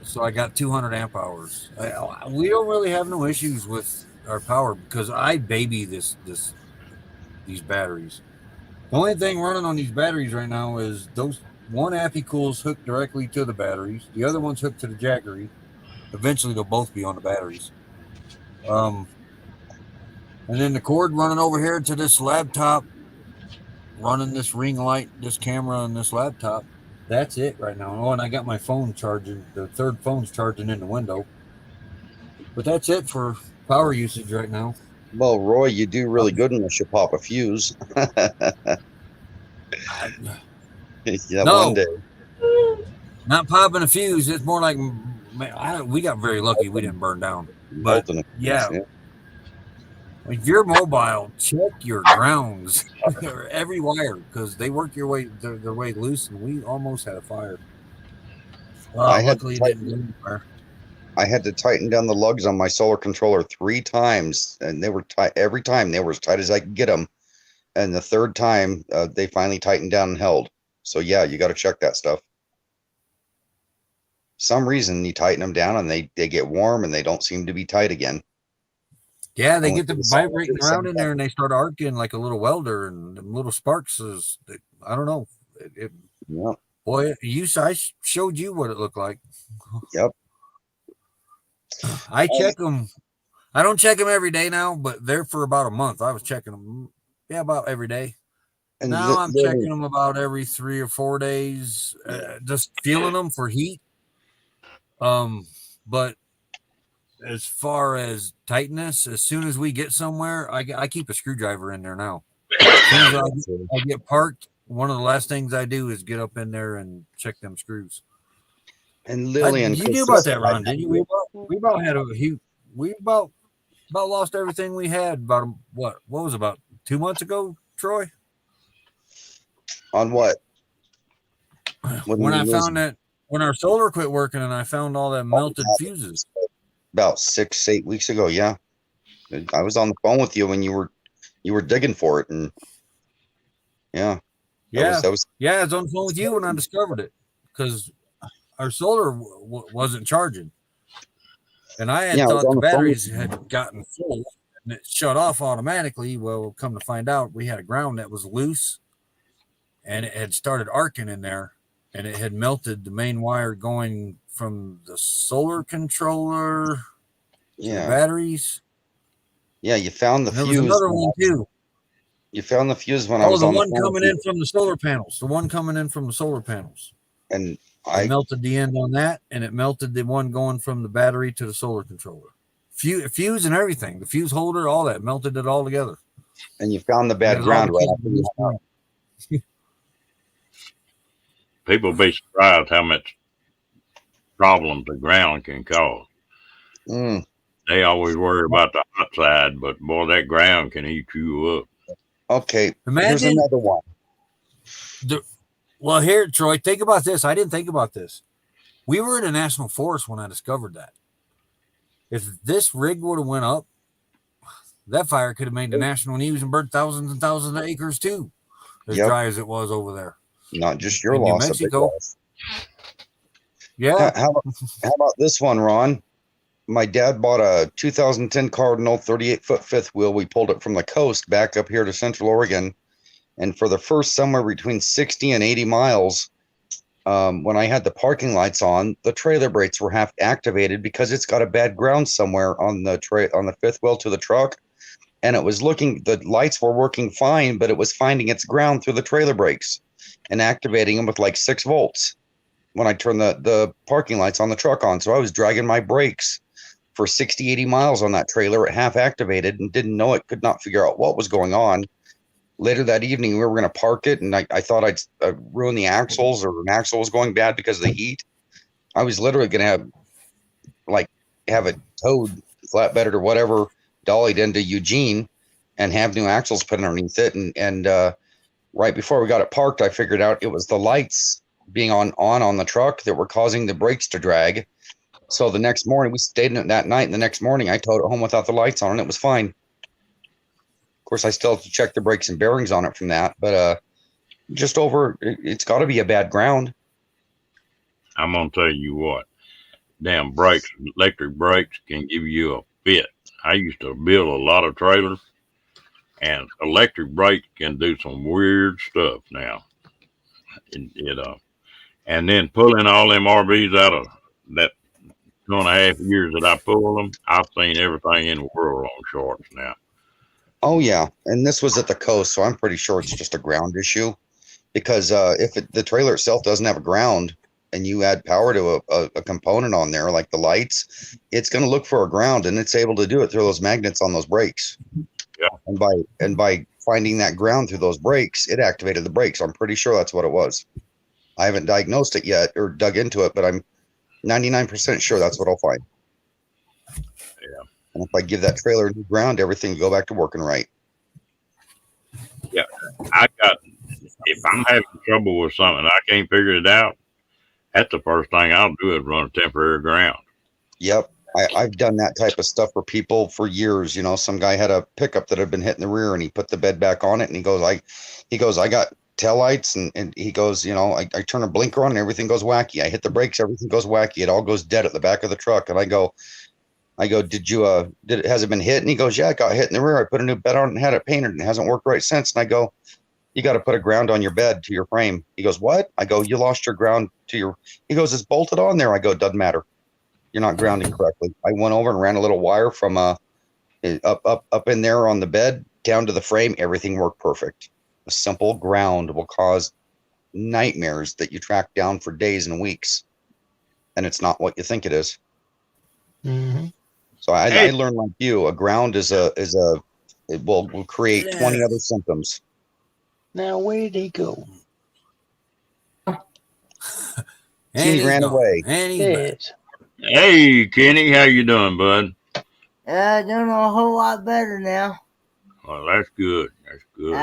So I got 200 amp hours. We don't really have no issues with our power because I baby these batteries. The only thing running on these batteries right now is those one Apicool's hooked directly to the batteries. The other one's hooked to the Jackery. Eventually, they'll both be on the batteries. And then the cord running over here to this laptop, running this ring light, this camera, and this laptop. That's it right now. Oh, and I got my phone charging. The third phone's charging in the window. But that's it for power usage right now. Well, Roy, you do really good unless you pop a fuse. Yeah, No. one day. Not popping a fuse. It's more like we got very lucky we didn't burn down. But yeah, if you're mobile, check your grounds, every wire, because they work their way loose, and we almost had a fire. Luckily, it didn't go anywhere. I had to tighten down the lugs on my solar controller 3 times, and they were tight every time. They were as tight as I could get them. And the third time, they finally tightened down and held. So yeah, you got to check that stuff. Some reason you tighten them down and they get warm and they don't seem to be tight again. Yeah, they get to vibrating around in there and they start arcing like a little welder, and little sparks I don't know. Yeah. Boy, I showed you what it looked like. Yep. I check them I don't check them every day now, but they're for about a month. I was checking them, about every day. And Now I'm checking them about every 3 or 4 days, just feeling them for heat. But as far as tightness, as soon as we get somewhere, I keep a screwdriver in there now. As soon as I get parked, one of the last things I do is get up in there and check them screws. And Lillian, you knew about that, Ron, didn't you? We about had we about lost everything we had about what was about 2 months ago, Troy? On what? When I found that when our solar quit working and I found all that melted fuses. About 6-8 weeks ago, yeah. I was on the phone with you when you were digging for it, and yeah. Yeah, I was on the phone with you when I discovered it because our solar wasn't charging, and I had thought the batteries had gotten full and it shut off automatically. Well, come to find out, we had a ground that was loose, and it had started arcing in there, and it had melted the main wire going from the solar controller to the batteries. Yeah, you found the fuse. There was another one too. You found the fuse when I was on the one coming in from the solar panels. The one coming in from the solar panels. And I melted the end on that, and it melted the one going from the battery to the solar controller. Fuse and everything. The fuse holder, all that, melted it all together. And you found the bad ground right after you hung up. People be surprised how much problems the ground can cause. They always worry about the hot side, but boy, that ground can eat you up. Okay, here's another one. Well, here, Troy, think about this. I didn't think about this. We were in a national forest when I discovered that. If this rig would have went up, that fire could have made the national news and burnt thousands and thousands of acres too, as dry as it was over there. Not just your loss, New Mexico. Yeah. How about this one, Ron? My dad bought a 2010 Cardinal 38-foot fifth wheel. We pulled it from the coast back up here to Central Oregon. And for the first somewhere between 60 and 80 miles, when I had the parking lights on, the trailer brakes were half activated because it's got a bad ground somewhere on the fifth wheel to the truck. And the lights were working fine, but it was finding its ground through the trailer brakes and activating them with like 6 volts when I turned the parking lights on the truck on. So I was dragging my brakes for 60, 80 miles on that trailer at half activated and didn't know it, could not figure out what was going on. Later that evening, we were going to park it, and I thought I'd ruin the axles, or an axle was going bad because of the heat. I was literally going to have it towed, flatbedded or whatever, dollied into Eugene and have new axles put underneath it. And right before we got it parked, I figured out it was the lights being on the truck that were causing the brakes to drag. So the next morning, we stayed in it that night, and the next morning I towed it home without the lights on, and it was fine. Of course, I still have to check the brakes and bearings on it from that, but it's got to be a bad ground. I'm going to tell you what, damn brakes, electric brakes can give you a fit. I used to build a lot of trailers, and electric brakes can do some weird stuff now. And then pulling all them RVs out of that 2.5 years that I pulled them, I've seen everything in the world on shorts now. Oh, yeah. And this was at the coast, so I'm pretty sure it's just a ground issue. Because if the trailer itself doesn't have a ground and you add power to a component on there, like the lights, it's going to look for a ground, and it's able to do it through those magnets on those brakes. Yeah. And by finding that ground through those brakes, it activated the brakes. I'm pretty sure that's what it was. I haven't diagnosed it yet or dug into it, but I'm 99% sure that's what I'll find. Yeah. And if I give that trailer new ground, everything will go back to working right. Yeah. If I'm having trouble with something, I can't figure it out, that's the first thing I'll do is run a temporary ground. Yep. I've done that type of stuff for people for years. Some guy had a pickup that had been hit in the rear, and he put the bed back on it, and he goes, I got taillights, and he goes, I turn a blinker on and everything goes wacky. I hit the brakes, everything goes wacky. It all goes dead at the back of the truck. And I go, has it been hit? And he goes, yeah, it got hit in the rear. I put a new bed on and had it painted, and it hasn't worked right since. And I go, you got to put a ground on your bed to your frame. He goes, what? I go, you lost your ground he goes, it's bolted on there. I go, doesn't matter. You're not grounding correctly. I went over and ran a little wire from Up in there on the bed, down to the frame, everything worked perfect. A simple ground will cause nightmares that you track down for days and weeks, and it's not what you think it is. Mm-hmm. So I Hey, learned like you, a ground is a it will create 20 other symptoms. Now, where did he go? And Kenny he's ran gone. away. And he's back. Yes. hey, Kenny, how you doing, bud? Doing a whole lot better now. Well, that's good. That's good.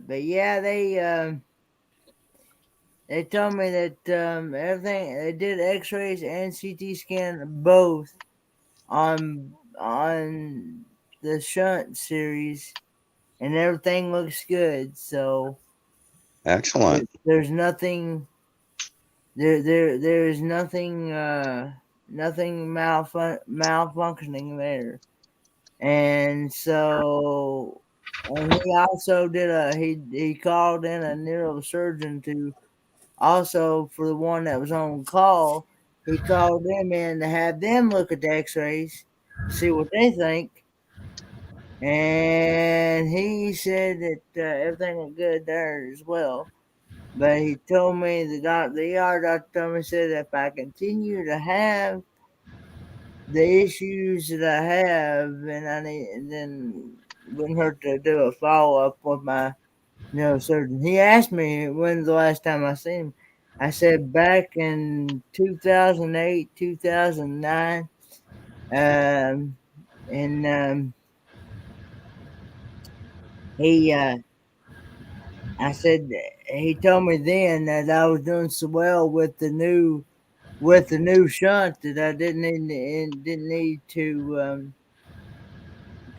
But yeah, they told me that everything they did X-rays and CT scan both on the shunt series, and everything looks good. So Excellent. there's nothing there is nothing nothing malfunctioning there. And so, and he also did he called in a neurosurgeon to also, for the one that was on call, he called them in to have them look at the x-rays, see what they think. And he said that everything was good there as well. But he told me the ER doctor told me, said if I continue to have the issues that I have, and then wouldn't hurt to do a follow up with my neurosurgeon. He asked me when's the last time I seen him. I said back in 2008, 2009. And he, I said, he told me then that I was doing so well with the new shunt that I didn't need to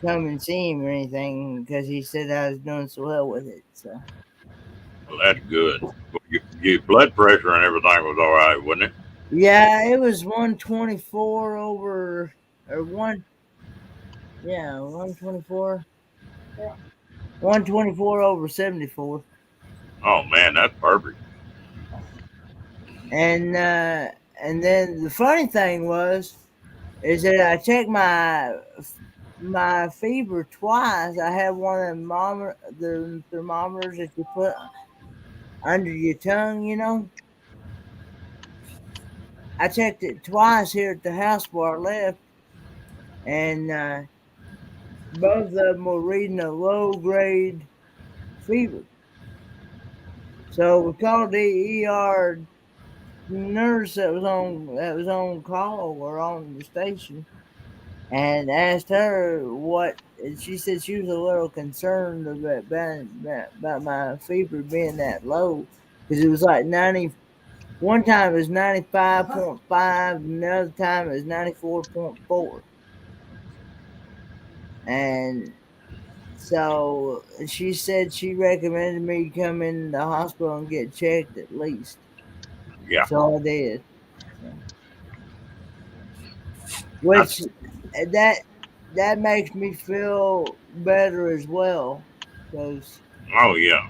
come and see him or anything, because he said I was doing so well with it. So Well, that's good. Your blood pressure and everything was all right, wasn't it? yeah, it was 124 over or one. Yeah, 124. 124 over 74. Oh man, that's perfect. And then the funny thing is that I checked my fever twice. I had one of the thermometers that you put under your tongue, you know. I checked it twice here at the house before I left, and both of them were reading a low grade fever. So we called the ER nurse that was on call or on the station, and asked her what. And she said she was a little concerned about my fever being that low, because it was like 90. One time it was 95.5, another time it was 94.4, and so she said she recommended me come in the hospital and get checked at least. Yeah. So I did. So, I, which that that makes me feel better as well, because oh yeah.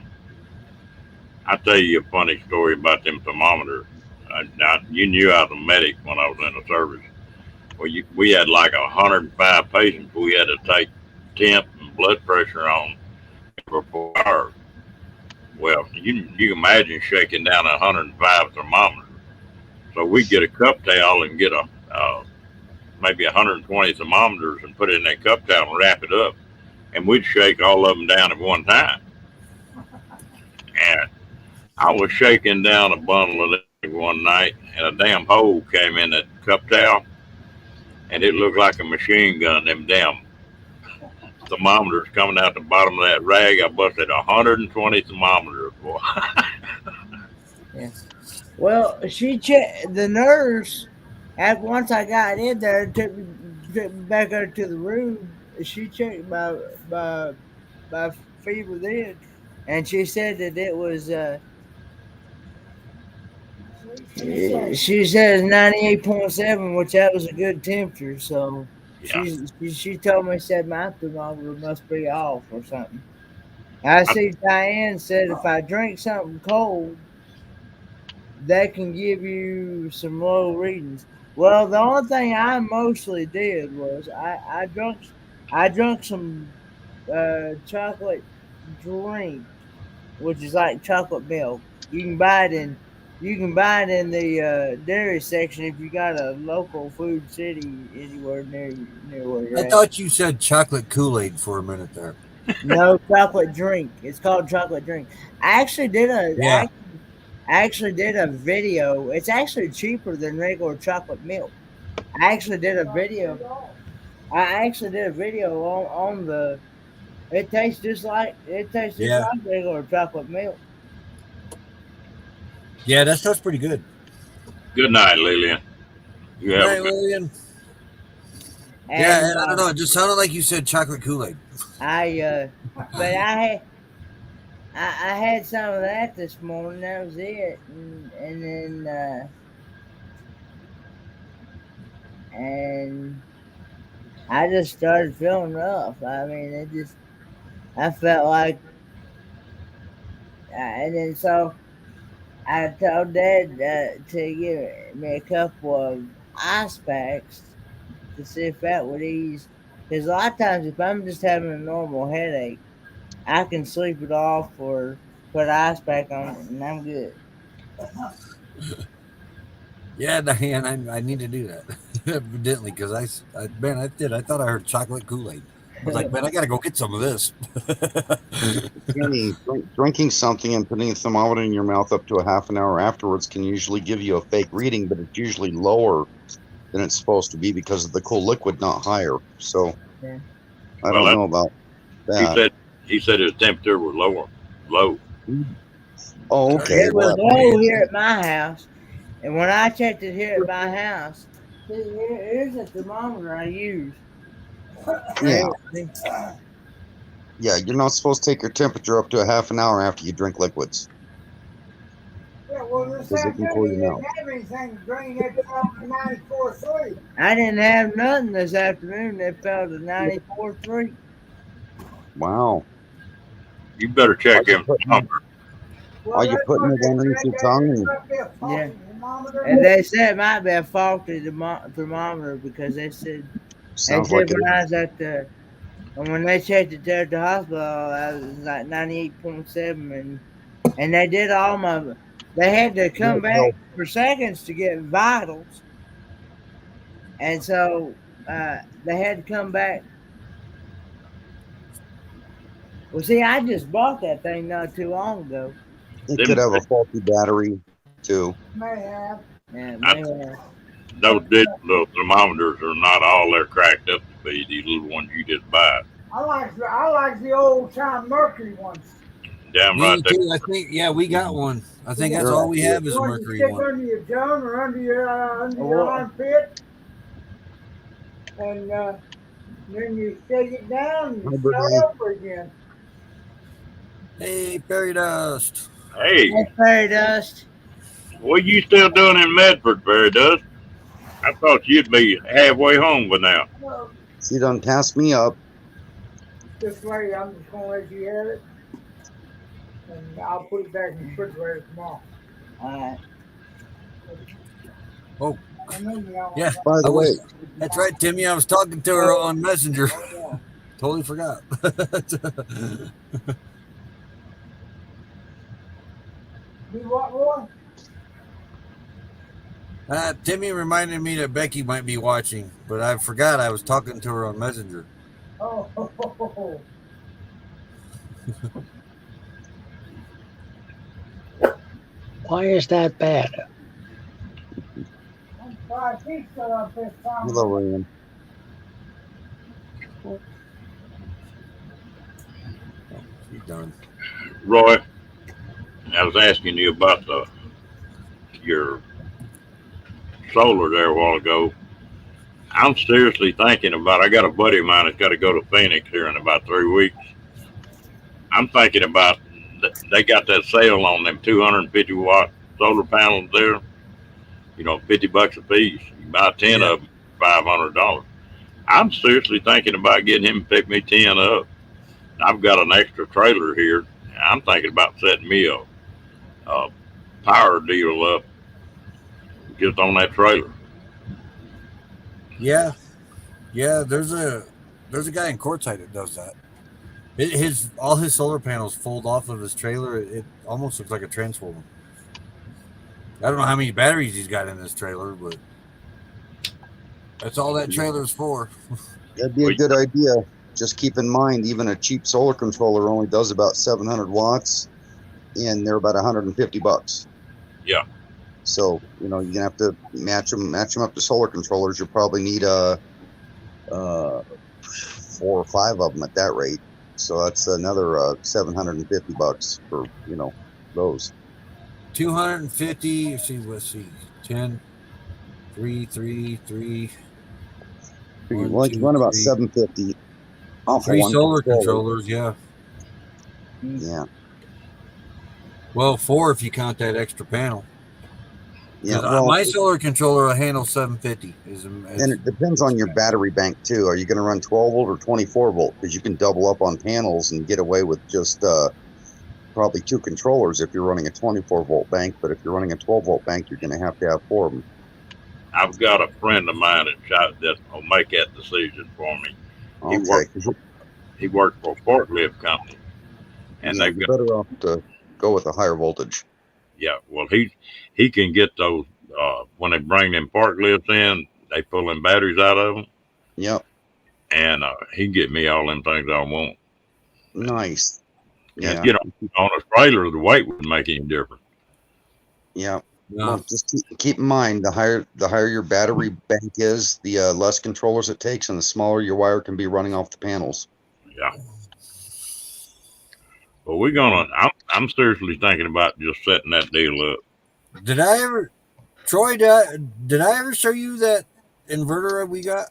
I'll tell you a funny story about them thermometers. Now, you knew I was a medic when I was in the service. Well, we had like 105 patients we had to take temp and blood pressure on every 4 hours. Well, you can imagine shaking down 105 thermometers. So we get a cup towel and get a maybe 120 thermometers and put it in that cup towel and wrap it up, and we'd shake all of them down at one time. And I was shaking down a bundle of them one night, and a damn hole came in that cup towel, and it looked like a machine gun. Them damn thermometers coming out the bottom of that rag. I busted 120 thermometers, boy. yeah. Well, she checked the nurse. At once I got in there, took me back up to the room. She checked my fever then, and she said that it was. She says 98.7, which that was a good temperature. So Yeah. she told me, said my thermometer must be off or something. I I, see Diane said if I drink something cold, that can give you some low readings. Well, the only thing I mostly did was I drunk some chocolate drink, which is like chocolate milk. You can buy it in the dairy section if you got a local food city anywhere near where I you're at. thought you said chocolate Kool-Aid for a minute there. No, chocolate drink. It's called chocolate drink. I actually did a Yeah. I actually did a video. It's actually cheaper than regular chocolate milk. I actually did a video. I actually did a video on the. It tastes just Yeah. like regular chocolate milk. Yeah, that stuff's pretty good. Good night, Lillian. You Good have a night, good. Lillian. Yeah, And and I don't know. It just sounded like you said chocolate Kool-Aid. but I had some of that this morning. That was it, and then and I just started feeling rough. I mean, I felt like, and then so I told Dad to give me a couple of ice packs to see if that would ease. Because a lot of times, if I'm just having a normal headache, I can sleep it off or put ice pack on it, and I'm good. Yeah, Diane, I need to do that evidently because man, I did. I thought I heard chocolate Kool-Aid. I was like, man, I gotta go get some of this. Kenny, drinking something and putting a thermometer in your mouth up to a half an hour afterwards can usually give you a fake reading, but it's usually lower than it's supposed to be because of the cool liquid, not higher. So Yeah. I Well, don't know about he that. said his temperature was low. Oh, okay. It was Well, low here at my house, and when I checked it here at my house, see, here's a thermometer I use. yeah, See? yeah. You're not supposed to take your temperature up to a half an hour after you drink liquids Yeah, well, this because it can cool afternoon your you mouth. didn't have anything to drink. It fell to 94.3. I didn't have nothing this afternoon. It fell to 94.3. Wow. You better Are check you him. putting Well, are you that's putting what it underneath your tongue? it And must be a faulty Yeah. thermometer. And they said it might be a faulty thermometer because sounds like it when I is. was and when they checked it there at the hospital, I was like 98.7, and they did they had to come back Well, for seconds to get vitals, and so they had to come back. Well, see, I just bought that thing not too long ago. it could Them have a faulty battery too. May have. Yeah, I, man. those digital thermometers are not all they're cracked up to be. These little ones you just buy. I like the old time mercury ones. Damn right. Me too. I think. Yeah, we got one. I think that's They're all we accurate. have is The a ones you mercury stick one. under your tongue or under your Oh. armpit, and then you shake it down and you Hybrid start eye. over again. Hey, fairy dust. Hey, That's fairy dust. what you still doing in Medford, Barry Dust? I thought you'd be halfway home by now. Well, She done passed me up. this way, I'm just gonna let you have it, and I'll put it back in the refrigerator tomorrow. All right. Oh, I know you don't yeah. By I the way, was. That's right, Timmy. I was talking to her on Messenger. Yeah. Totally forgot. Do what, Roy? Timmy reminded me that Becky might be watching, but I forgot I was talking to her on Messenger. Oh, Why is that bad? I'm sorry, she's still up this time. hello, Ryan. She's done. Roy, I was asking you about your solar there a while ago. I'm seriously thinking about. I got a buddy of mine that's got to go to Phoenix here in about 3 weeks. I'm thinking about. They got that sale on them 250-watt solar panels there. You know, $50 a piece. You buy 10 Yeah. of them, $500. I'm seriously thinking about getting him to pick me 10 up. I've got an extra trailer here. I'm thinking about setting me a power deal up just on that trailer. Yeah, yeah. There's a guy in Quartzsite that does that. All his solar panels fold off of his trailer. It almost looks like a transformer. I don't know how many batteries he's got in this trailer, but that's all that trailer's for. That'd be a Well, good idea. Just keep in mind, even a cheap solar controller only does about 700 watts, and they're about 150 bucks. yeah, So you're gonna have to match them up to solar controllers. You'll probably need uh, 4 or 5 of them at that rate. So that's another 750 bucks for those. 250. Let's see. 10, 3, 3, 3, 1, Well, you can 2, run about 3. 750 off of 3 one solar controller. controllers. Yeah. Yeah, Well, 4 if you count that extra panel. yeah. Because Well, my solar controller will handle 750. and it depends on your battery bank too. Are you going to run 12 volt or 24 volt? Because you can double up on panels and get away with just probably 2 controllers if you're running a 24 volt bank. But if you're running a 12 volt bank, you're going to have 4 of them. I've got a friend of mine that will make that decision for me. He Okay. worked for a forklift company, and Yeah, they've you're got better off to go with a higher voltage. yeah. Well, he can get those when they bring them forklifts in. They pull them batteries out of them, Yep. and he can get me all them things I want. Nice. And Yeah. on a trailer, the weight wouldn't make any difference. Yeah. No. Well, just keep in mind the higher your battery bank is, the less controllers it takes, and the smaller your wire can be running off the panels. Yeah. But we're gonna. I'm seriously thinking about just setting that deal up. Did I ever, Troy? Did I ever show you that inverter we got?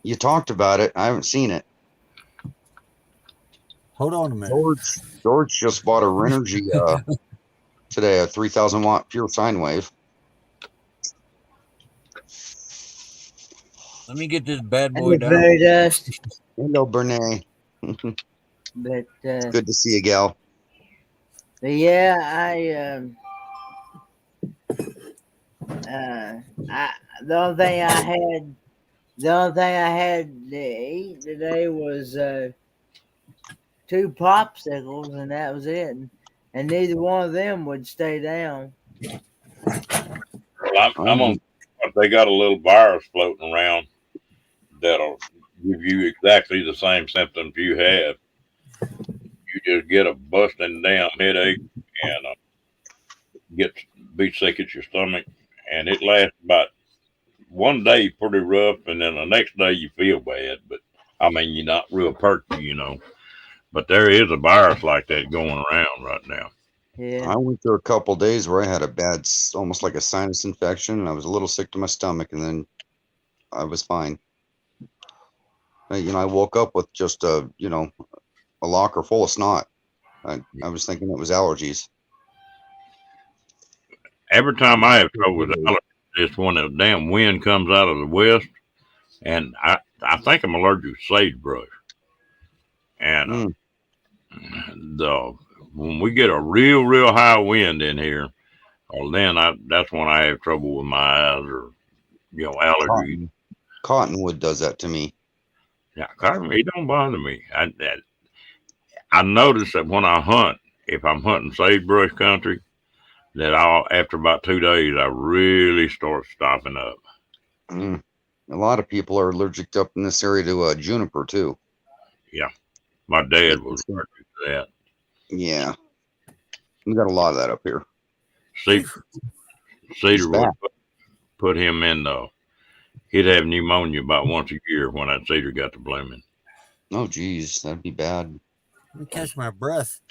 You talked about it. I haven't seen it. Hold on a minute. George just bought a Renergy today, a 3,000 watt pure sine wave. Let me get this bad And boy the down. fairy dust. Hello, Bernay. But Good to see you, gal. yeah, the only thing I had to eat today was 2 popsicles, and that was it. And neither one of them would stay down. Well, I'm on. They got a little virus floating around that'll give you exactly the same symptoms you have. You just get a busting down headache and be sick at your stomach, and it lasts about one day pretty rough, and then the next day you feel bad. But I mean, you're not real perky. But there is a virus like that going around right now. Yeah. I went through a couple days where I had a bad, almost like a sinus infection, and I was a little sick to my stomach, and then I was fine. I woke up with just a locker full of snot. I was thinking it was allergies. Every time I have trouble with allergies, it's when the damn wind comes out of the west, and I think I'm allergic to sagebrush. And the when we get a real high wind in here, well, then that's when I have trouble with my eyes or allergies. Cottonwood does that to me. Yeah, it don't bother me. I notice that when I hunt, if I'm hunting sagebrush country, that after about 2 days I really start stopping up. A lot of people are allergic up in this area to juniper too. Yeah, my dad was allergic to that. Yeah, we got a lot of that up here. Cedar would put him in he'd have pneumonia about once a year when that cedar got to blooming. Oh, geez, that'd be bad. Let me catch my breath.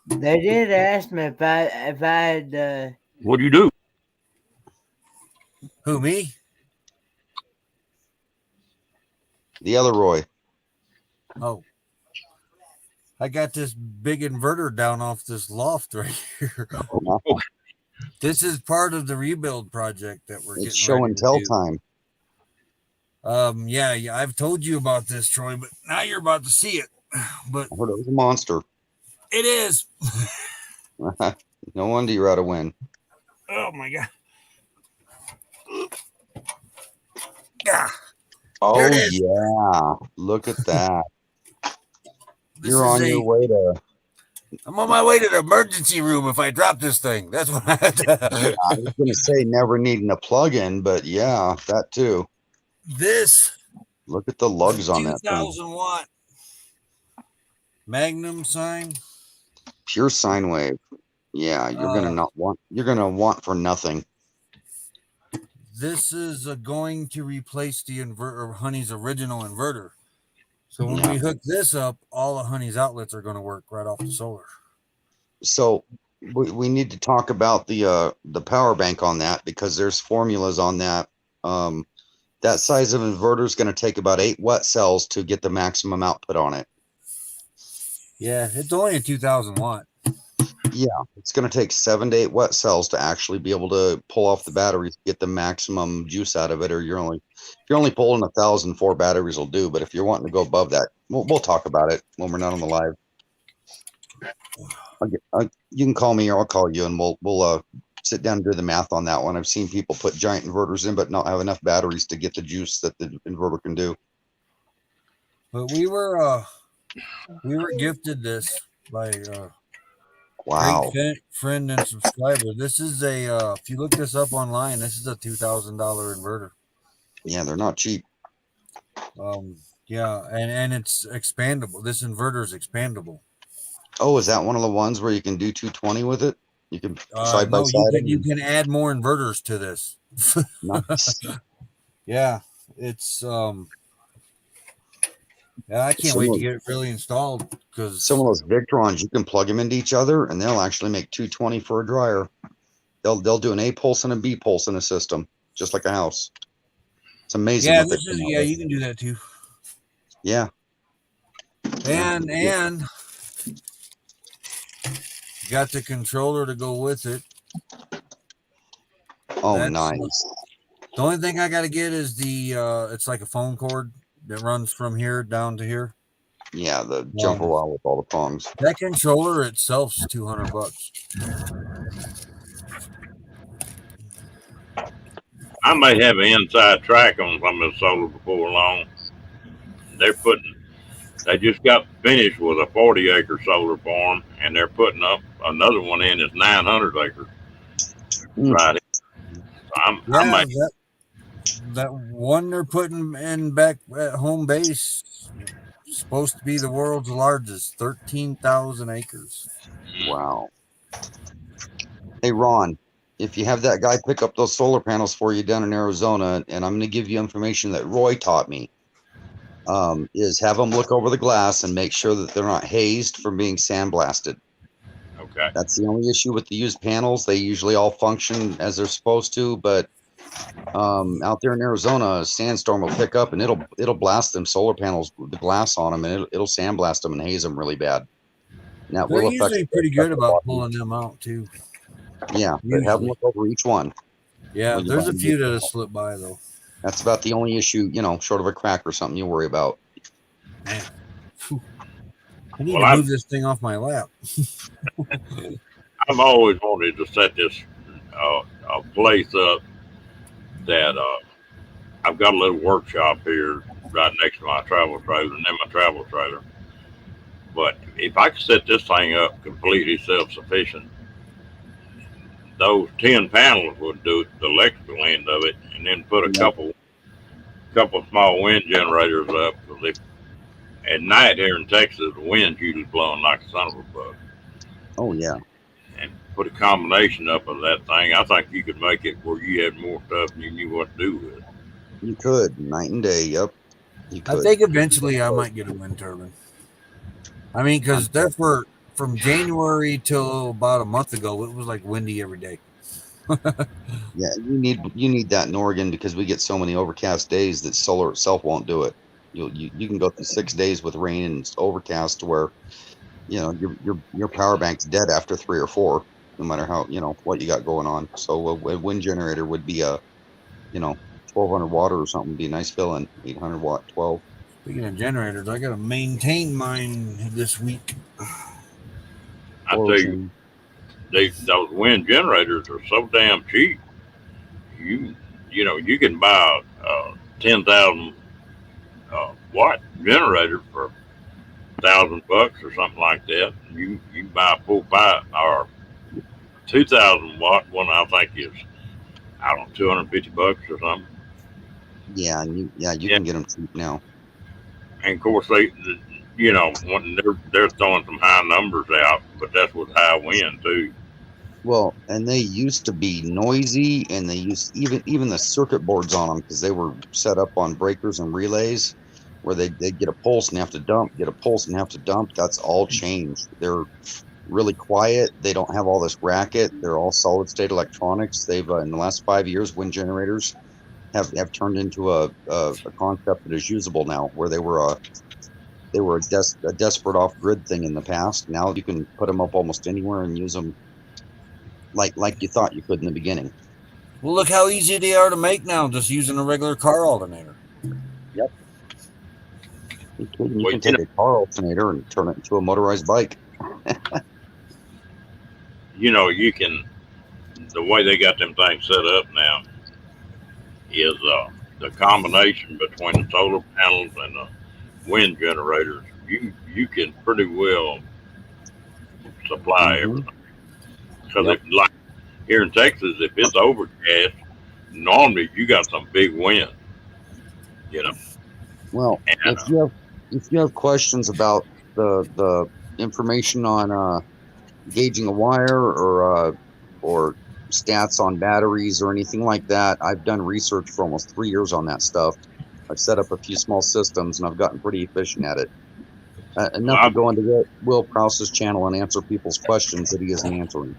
They did ask me if I had. What do you do? Who, me? The other Roy. Oh. I got this big inverter down off this loft right here. This is part of the rebuild project that we're getting show and tell time. Yeah, I've told you about this, Troy, but now you're about to see it. But I heard it was a monster. It is. No wonder you're out of wind. Oh my God. Yeah. Oh it is. yeah, look at that. This You're is on your way to. I'm on my way to the emergency room if I drop this thing. That's what I had to. I was gonna say never needing a plug-in, but yeah, that too. This Look at the lugs on that thing. 2000-watt Magnum sign. Pure sine wave. Yeah, you're gonna want for nothing. This is going to replace the inverter, Honey's original inverter. So when Yeah. we hook this up, all of Honey's outlets are going to work right off the solar. So we need to talk about the power bank on that because there's formulas on that. That size of inverter is going to take about 8 wet cells to get the maximum output on it. Yeah, it's only a 2000-watt. Yeah, it's going to take 7 to 8 wet cells to actually be able to pull off the batteries, get the maximum juice out of it. Or if you're only pulling 1,000, 4 batteries will do. But if you're wanting to go above that, we'll talk about it when we're not on the live. You can call me or I'll call you, and we'll sit down and do the math on that one. I've seen people put giant inverters in, but not have enough batteries to get the juice that the inverter can do. But we were gifted this by Wow. great friend and subscriber. This is a if you look this up online, this is a $2,000 inverter. Yeah, they're not cheap. Yeah, and it's expandable. This inverter is expandable. Oh, is that one of the ones where you can do 220 with it? You can side by No, side. you can add more inverters to this. Nice. Yeah, it's yeah, I can't wait to get it really installed because Some of those Victrons, you can plug them into each other, and they'll actually make 220 for a dryer. They'll do an A pulse and a B pulse in a system, just like a house. It's amazing. yeah, What this is you can do that too. Yeah. And got the controller to go with it. Oh, nice. The only thing I got to get is the it's like a phone cord that runs from here down to here. Yeah, the jumper wire with all the prongs. That controller itself's $200. I may have an inside track on some of the solar before long. They just got finished with a 40-acre solar farm, and they're putting up another one in that's 900 acres. Right. So that one they're putting in back at home base supposed to be the world's largest, 13,000 acres. Wow. Hey, Ron, if you have that guy pick up those solar panels for you down in Arizona, and I'm going to give you information that Roy taught me, is have them look over the glass and make sure that they're not hazed from being sandblasted. Okay. That's the only issue with the used panels. They usually all function as they're supposed to, but out there in Arizona, a sandstorm will pick up and it'll blast them solar panels, the glass on them, and it'll sandblast them and haze them really bad. Now, they're usually pretty good about pulling them out too. Yeah, but have them look over each one. Yeah, there's a few that have slipped by though. That's about the only issue, short of a crack or something you worry about. Man. I need to move this thing off my lap. I've always wanted to set this place up that I've got a little workshop here right next to my travel trailer and then my travel trailer. But if I could set this thing up completely self-sufficient, those 10 panels would do the electrical end of it, and then put a couple small wind generators up. Because at night here in Texas, the wind's usually blowing like a son of a bug. Oh yeah. And put a combination up of that thing. I think you could make it where you had more stuff and you knew what to do with it. You could, night and day. Yep. You could. I think eventually I might get a wind turbine. I mean, because from January till about a month ago, it was like windy every day. Yeah, you need that in Oregon because we get so many overcast days that solar itself won't do it. You can go through 6 days with rain and it's overcast to where your power bank's dead after 3 or 4, no matter how what you got going on. So a wind generator would be a 1,200 watt or something would be a nice fill-in. 800 watt, 12. Speaking of generators, I got to maintain mine this week. I tell you, those wind generators are so damn cheap. You can buy 10,000 watt generator for $1,000 or something like that. You can buy a full 2,000 watt one. I think is, I don't know, $250 or something. Yeah, you Yeah. can get them cheap now. And of course when they're throwing some high numbers out, but that's with high wind too. Well, and they used to be noisy, and they used even the circuit boards on them because they were set up on breakers and relays where they get a pulse and have to dump, get a pulse and have to dump. That's all changed. They're really quiet. They don't have all this racket. They're all solid state electronics. They've in the last 5 years, wind generators have turned into a concept that is usable now, where they were a desperate off grid thing in the past. Now you can put them up almost anywhere and use them like you thought you could in the beginning. Well, look how easy they are to make now, just using a regular car alternator. Yep. You Well, can take a car alternator and turn it into a motorized bike. you can. The way they got them things set up now is the combination between the solar panels and the wind generators. You can pretty well supply everything. Because Yep. like here in Texas, if it's overcast, normally you got some big wind. Well, And if you have questions about the information on gauging a wire or stats on batteries or anything like that, I've done research for almost 3 years on that stuff. I've set up a few small systems and I've gotten pretty efficient at it. Enough to go into Will Prowse's channel and answer people's questions that he isn't answering.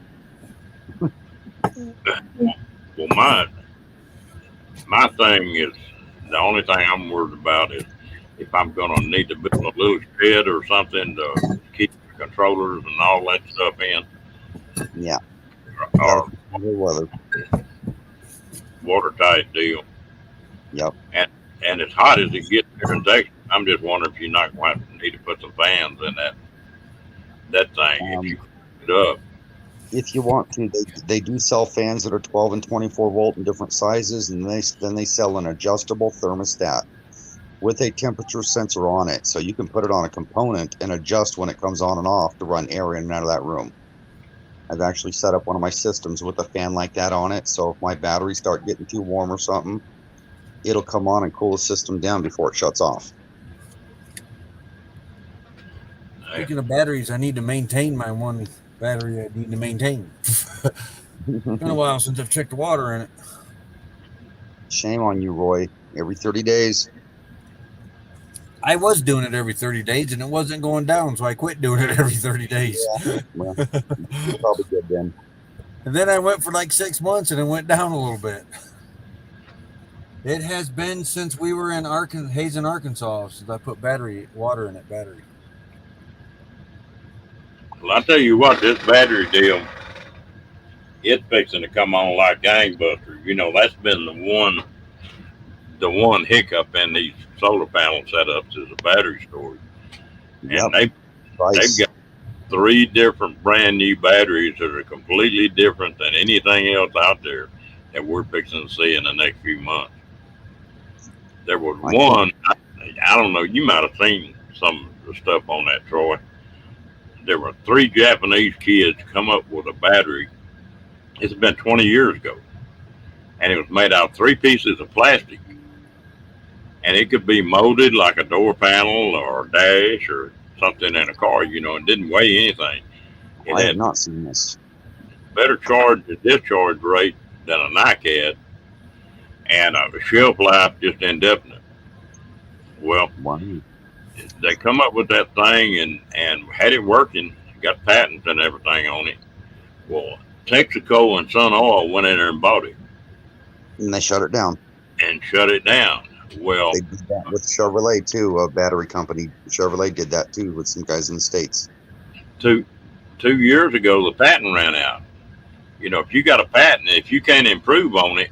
well, my thing is the only thing I'm worried about is if I'm going to need to build a little shed or something to keep the controllers and all that stuff in. Yeah. Or Weather. watertight deal. Yep. And as hot as it gets here in Texas, I'm just wondering if you're not going to need to put some fans in that thing if you cook it up. If you want to, they do sell fans that are 12 and 24 volt in different sizes, and then they sell an adjustable thermostat with a temperature sensor on it, so you can put it on a component and adjust when it comes on and off to run air in and out of that room. I've actually set up one of my systems with a fan like that on it, so if my batteries start getting too warm or something, it'll come on and cool the system down before it shuts off. Speaking of batteries, I need to maintain my one battery I need to maintain. Been a while since I've checked the water in it. Shame on you, Roy. Every 30 days. I was doing it every 30 days and it wasn't going down, so I quit doing it every 30 days. Yeah. Well, you're probably good then. And then I went for like 6 months and it went down a little bit. It has been since we were in Hazen, Arkansas, since I put water in it. Battery. Well, I tell you what, this battery deal, it's fixing to come on like gangbusters. That's been the one hiccup in these solar panel setups is the battery storage. Yep. And they've got 3 different brand new batteries that are completely different than anything else out there that we're fixing to see in the next few months. There was one, I don't know, you might have seen some of the stuff on that, Troy. There were 3 Japanese kids come up with a battery. It's been 20 years ago. And it was made out of 3 pieces of plastic. And it could be molded like a door panel or a dash or something in a car, it didn't weigh anything. I have not seen this. Better charge and discharge rate than a NiCad, and a shelf life just indefinite. Well, wow. They come up with that thing and had it working, got patents and everything on it. Well, Texaco and Sun Oil went in there and bought it. And they shut it down. Well, they did that with Chevrolet too, a battery company. Chevrolet did that too with some guys in the States. 2 years ago, the patent ran out. If you got a patent, if you can't improve on it,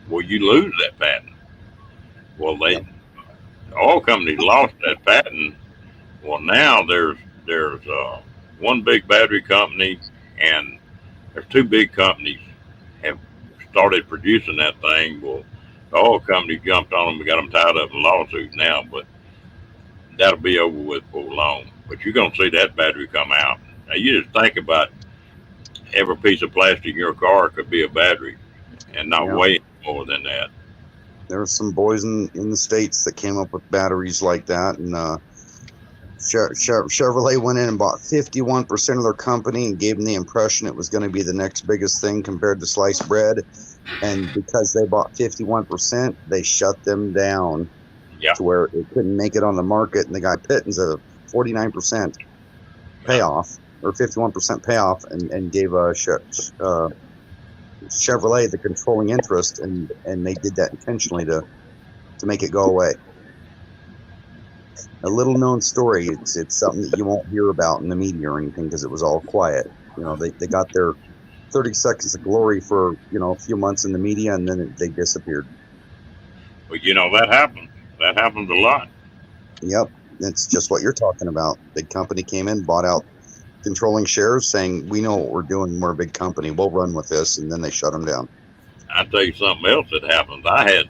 well, you lose that patent. Well, the oil companies lost that patent. Well, now there's one big battery company, and there's 2 big companies have started producing that thing. Well, The oil company jumped on them and got them tied up in a lawsuit now, but that'll be over with for long. But you're gonna see that battery come out. Now you just think about every piece of plastic in your car could be a battery and not Yeah. weigh more than that. There were some boys in the States that came up with batteries like that, and Chevrolet went in and bought 51% of their company and gave them the impression it was going to be the next biggest thing compared to sliced bread. And because they bought 51%, they shut them down Yeah, to where it couldn't make it on the market. And the guy Pittons a 49% yeah. payoff or 51% payoff, and gave Chevrolet the controlling interest, and they did that intentionally to make it go away. A little known story. It's something that you won't hear about in the media or anything because it was all quiet. They got their 30 seconds of glory for a few months in the media, and then they disappeared. But that happens. That happens a lot. Yep, it's just what you're talking about. Big company came in, bought out controlling shares, saying we know what we're doing. We're a big company. We'll run with this, and then they shut them down. I tell you something else that happens. I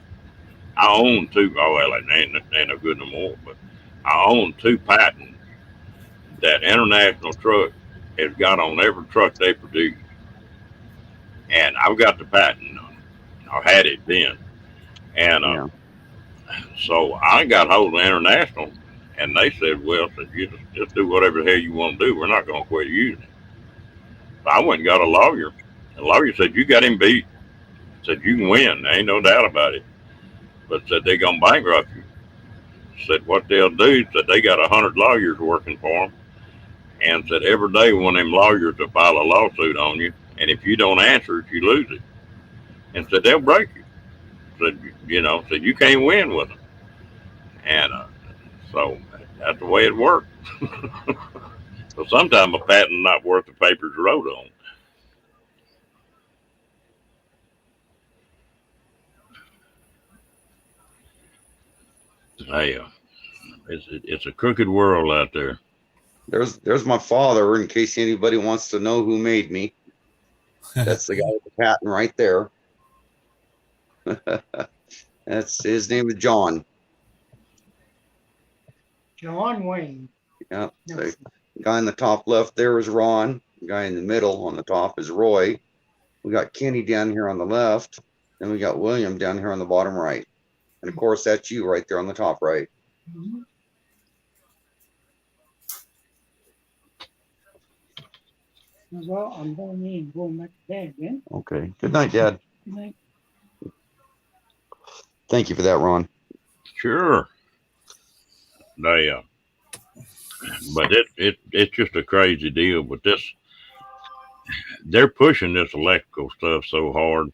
own two. Oh well, it ain't no good no more. But I own two patents that International Truck has got on every truck they produce, and I've got the patent on it. I had it then, and Yeah. so I got hold of International, and they said, "Well, said you just do whatever the hell you want to do. We're not going to quit using it." So I went and got a lawyer. The lawyer said, "You got him beat." Said, "You can win. There ain't no doubt about it." But said they're gonna bankrupt you. Said what they'll do. Said they got 100 lawyers working for them, and said every day one of them lawyers will file a lawsuit on you, and if you don't answer it, you lose it. And said they'll break you. Said you can't win with them, and so that's the way it works. So sometimes a patent not worth the paper it's wrote on. Hey, it's a crooked world out there. There's my father, in case anybody wants to know who made me. That's the guy with the patent right there. That's his name is John. John Wayne. Yeah. The guy in the top left there is Ron. The guy in the middle on the top is Roy. We got Kenny down here on the left. Then we got William down here on the bottom right. And of course, that's you right there on the top right. Mm-hmm. Well, I'm going back to bed, man. Okay. Good night, Dad. Good night. Thank you for that, Ron. Sure. They, but it's just a crazy deal. But they're pushing this electrical stuff so hard.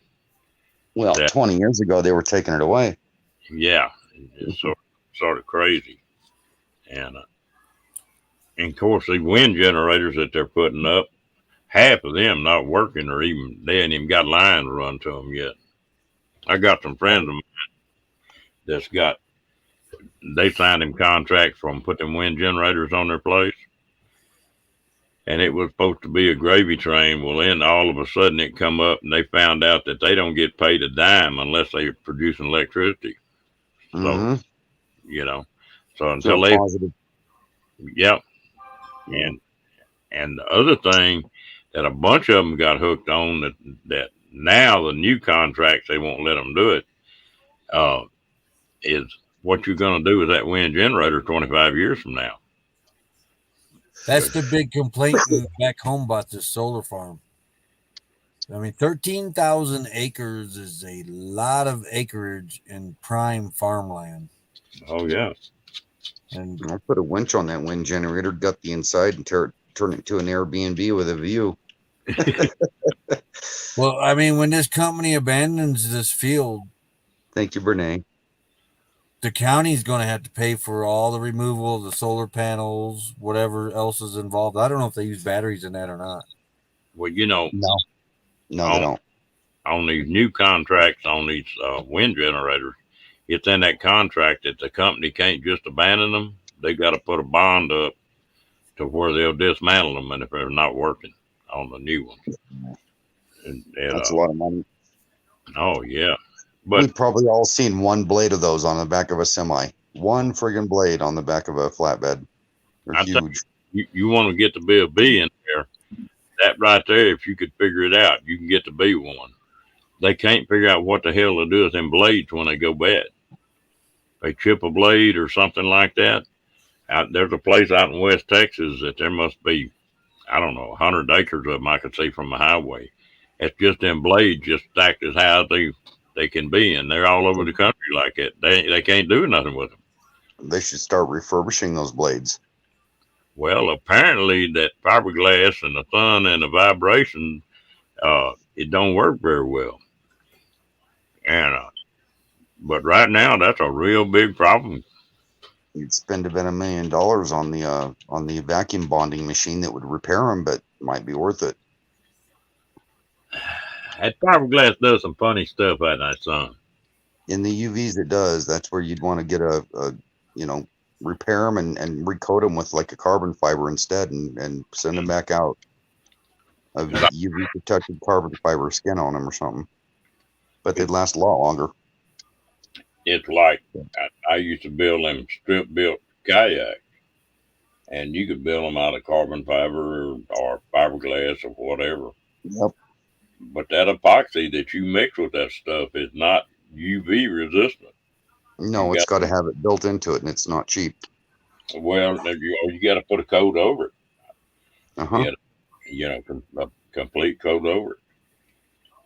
Well, that, 20 years ago, they were taking it away. Yeah, it's sort of crazy. And of course, the wind generators that they're putting up, half of them not working, or they ain't even got lines run to them yet. I got some friends of mine they signed them contracts from put them wind generators on their place. And it was supposed to be a gravy train. Well, then all of a sudden it come up and they found out that they don't get paid a dime unless they're producing electricity. Mm-hmm. So, so until they, positive. Yep. And the other thing that a bunch of them got hooked on that now the new contracts, they won't let them do it, is what you're going to do with that wind generator 25 years from now. That's the big complaint back home about this solar farm. I mean, 13,000 acres is a lot of acreage in prime farmland. Oh, yeah. And I'll put a winch on that wind generator, gut the inside, and turn it into an Airbnb with a view. Well, I mean, when this company abandons this field, thank you, Brene. The county's going to have to pay for all the removal of the solar panels, whatever else is involved. I don't know if they use batteries in that or not. Well, no, they don't. On these new contracts on these wind generators, it's in that contract that the company can't just abandon them. They got to put a bond up to where they'll dismantle them, and if they're not working on the new ones. That's a lot of money. Oh yeah, But We've probably all seen one blade of those on the back of a semi. One friggin' blade on the back of a flatbed. They're I tell huge. you want to get to be a bee in there. That right there, if you could figure it out, you can get to be one. They can't figure out what the hell to do with them blades when they go bad. They chip a blade or something like that. There's a place out in West Texas that there must be, I don't know, 100 acres of them I could see from the highway. It's just them blades just stacked as high as they can be, and they're all over the country like that. They can't do nothing with them. They should start refurbishing those blades. Well, apparently that fiberglass and the sun and the vibration, it don't work very well. And but right now that's a real big problem. You'd spend about $1 million on the vacuum bonding machine that would repair them, but might be worth it. That fiberglass does some funny stuff at that sun. In the UVs, it does. That's where you'd want to get a repair them and recoat them with like a carbon fiber instead, and send them back out. A UV protected carbon fiber skin on them or something. But they'd last a lot longer. It's like I used to build them strip built kayaks, and you could build them out of carbon fiber or fiberglass or whatever. Yep. But that epoxy that you mix with that stuff is not UV resistant. No, it's got to have it built into it, and it's not cheap. Well, you got to put a coat over it. Uh-huh. A complete coat over it.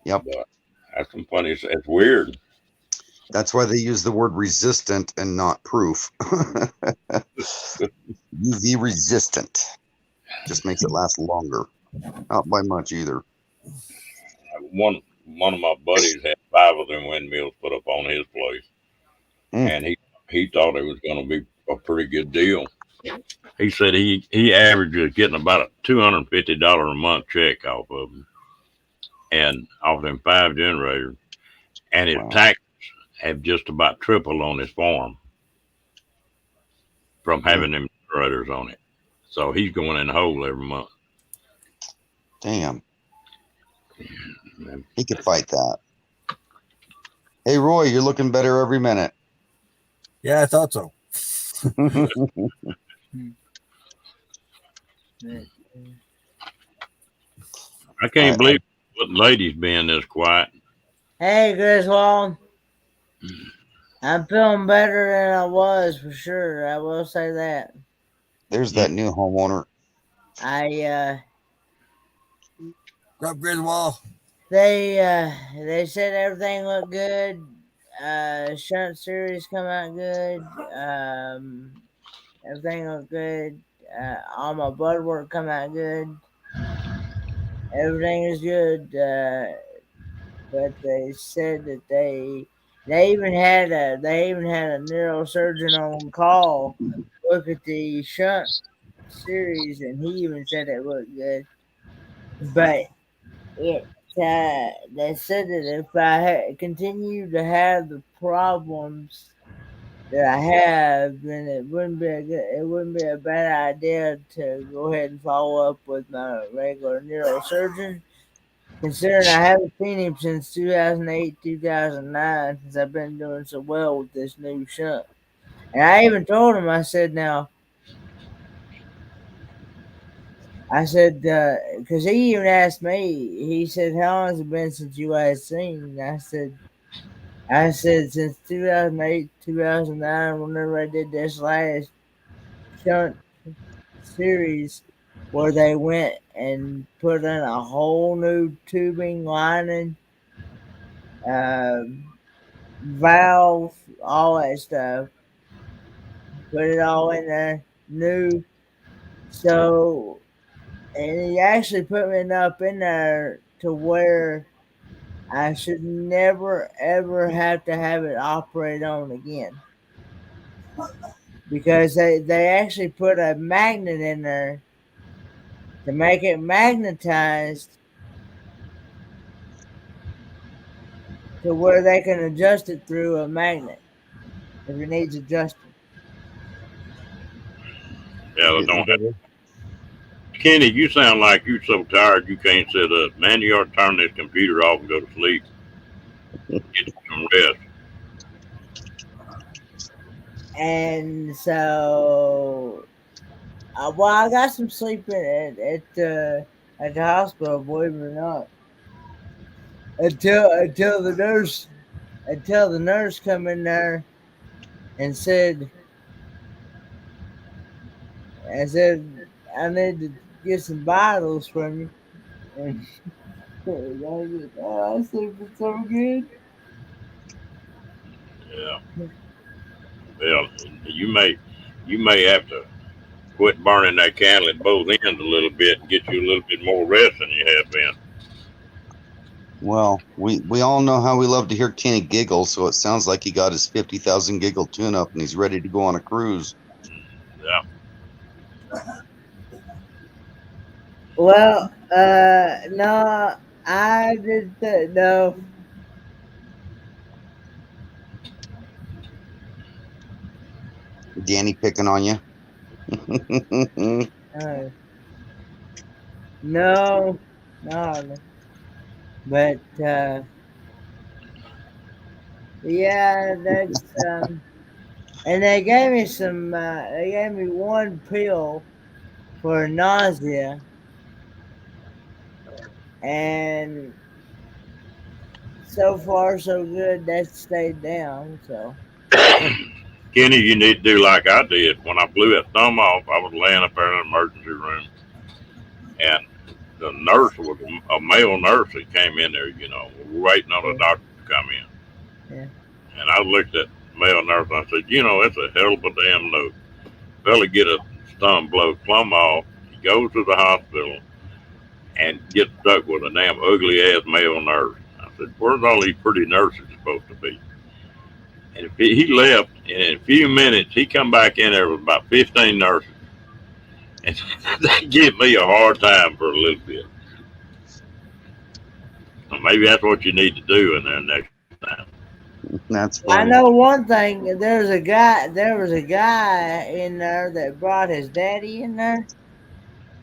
Yep. But that's some funny. It's weird. That's why they use the word resistant and not proof. UV resistant. Just makes it last longer. Not by much either. One of my buddies had 5 of them windmills put up on his place, and he thought it was going to be a pretty good deal. He said he averages getting about a $250 a month check off of them, and off them 5 generators, and his taxes have just about tripled on his farm from having them generators on it. So he's going in the hole every month. Damn. He could fight that. Hey, Roy, you're looking better every minute. Yeah, I thought so. I can't believe what ladies being this quiet. Hey, Griswold. I'm feeling better than I was for sure. I will say that. There's that new homeowner. Grub Griswold. They said everything looked good. Shunt series come out good. Everything looked good. All my blood work come out good. Everything is good. But they said that they even had a neurosurgeon on call look at the shunt series, and he even said it looked good. But they said that if I continue to have the problems that I have, then it wouldn't be a bad idea to go ahead and follow up with my regular neurosurgeon. Considering I haven't seen him since 2008, 2009, since I've been doing so well with this new shunt. And I even told him, I said, because he even asked me, he said, how long has it been since you guys seen? And I said, since 2008, 2009, whenever I did this last shunt series where they went and put in a whole new tubing lining, valve, all that stuff. Put it all in there, new. So, and he actually put me enough in there to where I should never ever have to have it operated on again. Because they actually put a magnet in there to make it magnetized to where they can adjust it through a magnet if it needs adjusting. Yeah, they don't have. Kenny, you sound like you're so tired you can't sit up. Man, you ought to turn this computer off and go to sleep. Get some rest. And so, well, I got some sleep at the hospital, believe it or not, until the nurse come in there and said, I need to get some vitals from you. And I was like, oh, I'm sleeping so good. Yeah. Well, you may have to quit burning that candle at both ends a little bit and get you a little bit more rest than you have been. Well, we all know how we love to hear Kenny giggle, so it sounds like he got his 50,000 giggle tune up and he's ready to go on a cruise. Yeah. Well, no, I did no. Danny picking on you. Uh, no, no, but yeah, that's and they gave me some. They gave me one pill for nausea, and so far so good. That stayed down. So Kenny, you need to do like I did. When I blew that thumb off, I was laying up there in the emergency room, and the nurse was a male nurse that came in there, waiting on the doctor to come in. yeah, And I looked at the male nurse and I said, it's a hell of a damn note. Fella get a thumb blow plumb off, he goes to the hospital and gets stuck with a damn ugly ass male nurse. I said, where's all these pretty nurses supposed to be? And if he left, and in a few minutes, he come back in there with about 15 nurses. And they give me a hard time for a little bit. So maybe that's what you need to do in there next time. That's I funny. know one thing. There was a guy. There was a guy in there that brought his daddy in there.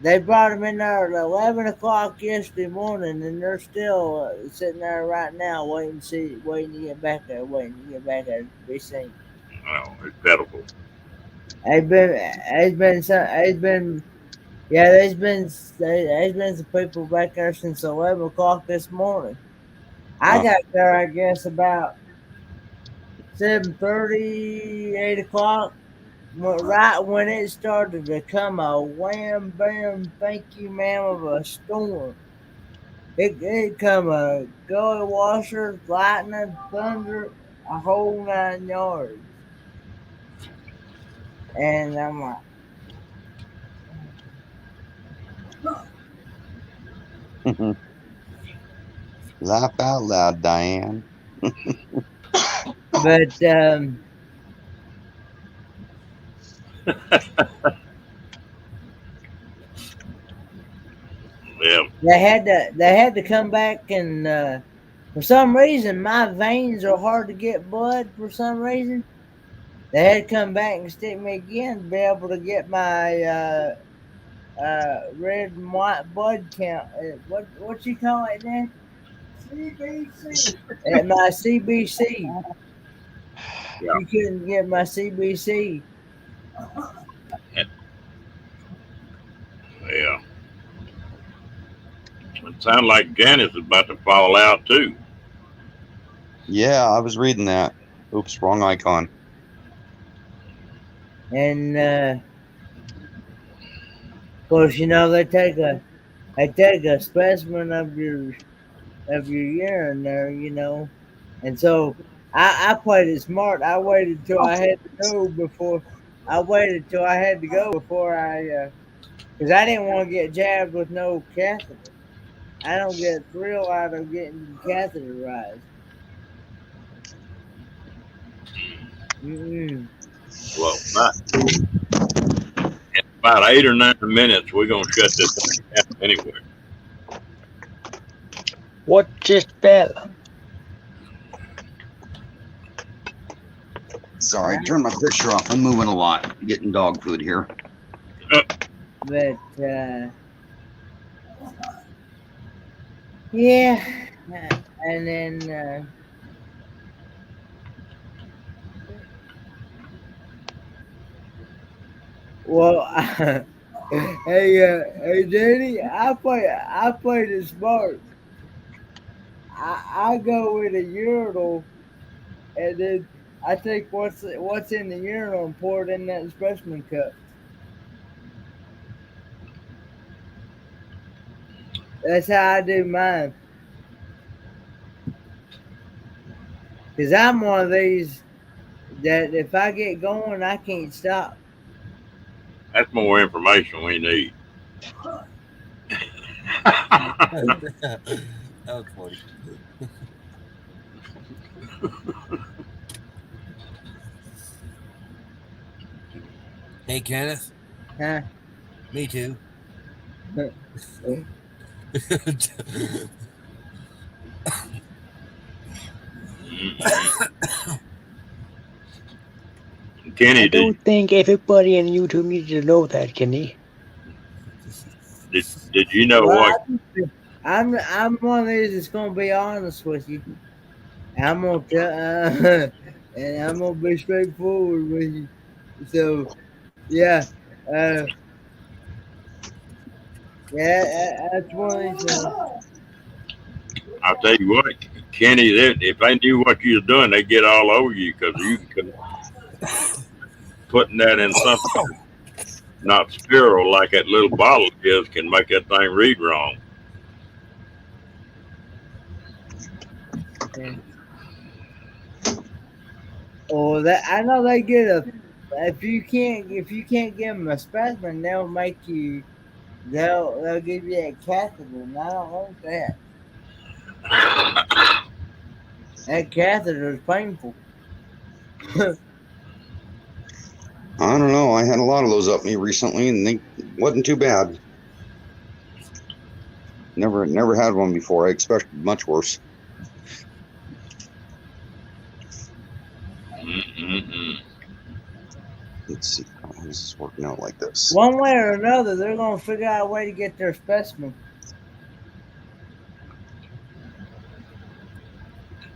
They brought him in there at 11 o'clock yesterday morning, and they're still sitting there right now, waiting to get back there, to be seen. It's pitiful. Yeah, there's been some people back there since 11 o'clock this morning. I Huh. got there, I guess, about 7:30, 8 o'clock. Right when it started to come a wham bam, thank you, ma'am, of a storm. It come a gully washer, lightning, thunder, a whole 9 yards. And I'm like, Laugh out loud, Diane. but Yeah, they had to come back and for some reason my veins are hard to get blood for some reason. They had to come back and stick me again to be able to get my red and white blood count. What you call it then? CBC. At my CBC. yeah, You couldn't get my CBC. yeah. It sounds like Janice is about to fall out too. Yeah, I was reading that. Oops, wrong icon. And of course, they take a specimen of your urine there, and so I played it smart. I waited till I had to go before. I waited till I had to go before because I didn't want to get jabbed with no catheter. I don't get a thrill out of getting catheterized. Mm-mm. Well, in about 8 or 9 minutes, we're gonna shut this thing down anyway. What just fell? Sorry, turn my picture off. I'm moving a lot. Getting dog food here. But yeah, and then Well, hey, Danny, I played it smart. I go with a urinal, and then I take what's in the urinal and pour it in that specimen cup. That's how I do mine. Cause I'm one of these that if I get going, I can't stop. That's more information we need. That was funny. Hey, Kenneth. Huh? Me too. Kenny, I did, don't think everybody on YouTube needs to know that, Kenny. did you know Well, what? I'm one of these that's gonna be honest with you. I'm gonna tell, and I'm gonna be straightforward with you. So, yeah, uh, yeah, that's one of these things. I'll tell you what, Kenny, if they knew what you was doing, they'd get all over you because you can putting that in something not spiral like that little bottle is can make that thing read wrong. Yeah. Or that I know they get a. If you can't give them a specimen, they'll give you a catheter, and I don't want that. That catheter is painful. I don't know. I had a lot of those up me recently, and they wasn't too bad. Never had one before. I expected much worse. Let's see how is this working out like this. One way or another, they're gonna figure out a way to get their specimen.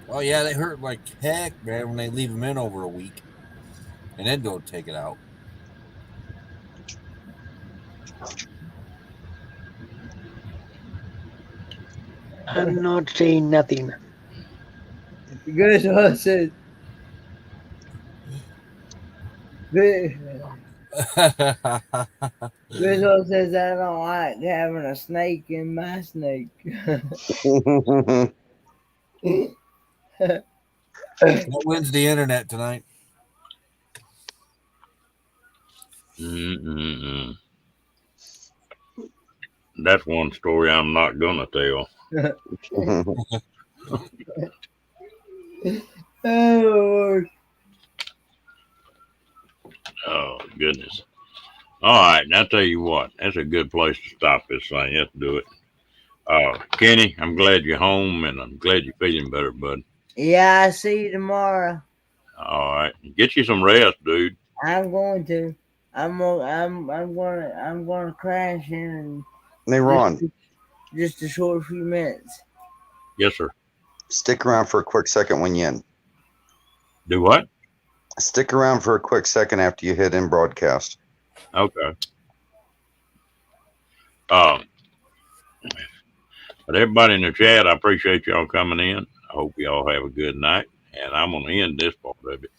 Oh yeah, they hurt like heck, man, when they leave them in over a week, and then go take it out. I'm not saying nothing. Good as well says. Good as well says I don't like having a snake in my snake. What wins the internet tonight? That's one story I'm not gonna tell. Oh Lord. Oh goodness. All right, now I'll tell you what, that's a good place to stop this thing. Let's do it. Kenny, I'm glad you're home and I'm glad you're feeling better, bud. Yeah, I see you tomorrow. All right, get you some rest, dude. I'm going to. I'm gonna crash in Hey, Ron, just a short few minutes. Yes, sir. stick around for a quick second when you in. Do what? Stick around for a quick second after you hit in broadcast. Okay. Um, but everybody in the chat, I appreciate y'all coming in. I hope y'all have a good night, and I'm gonna end this part of it.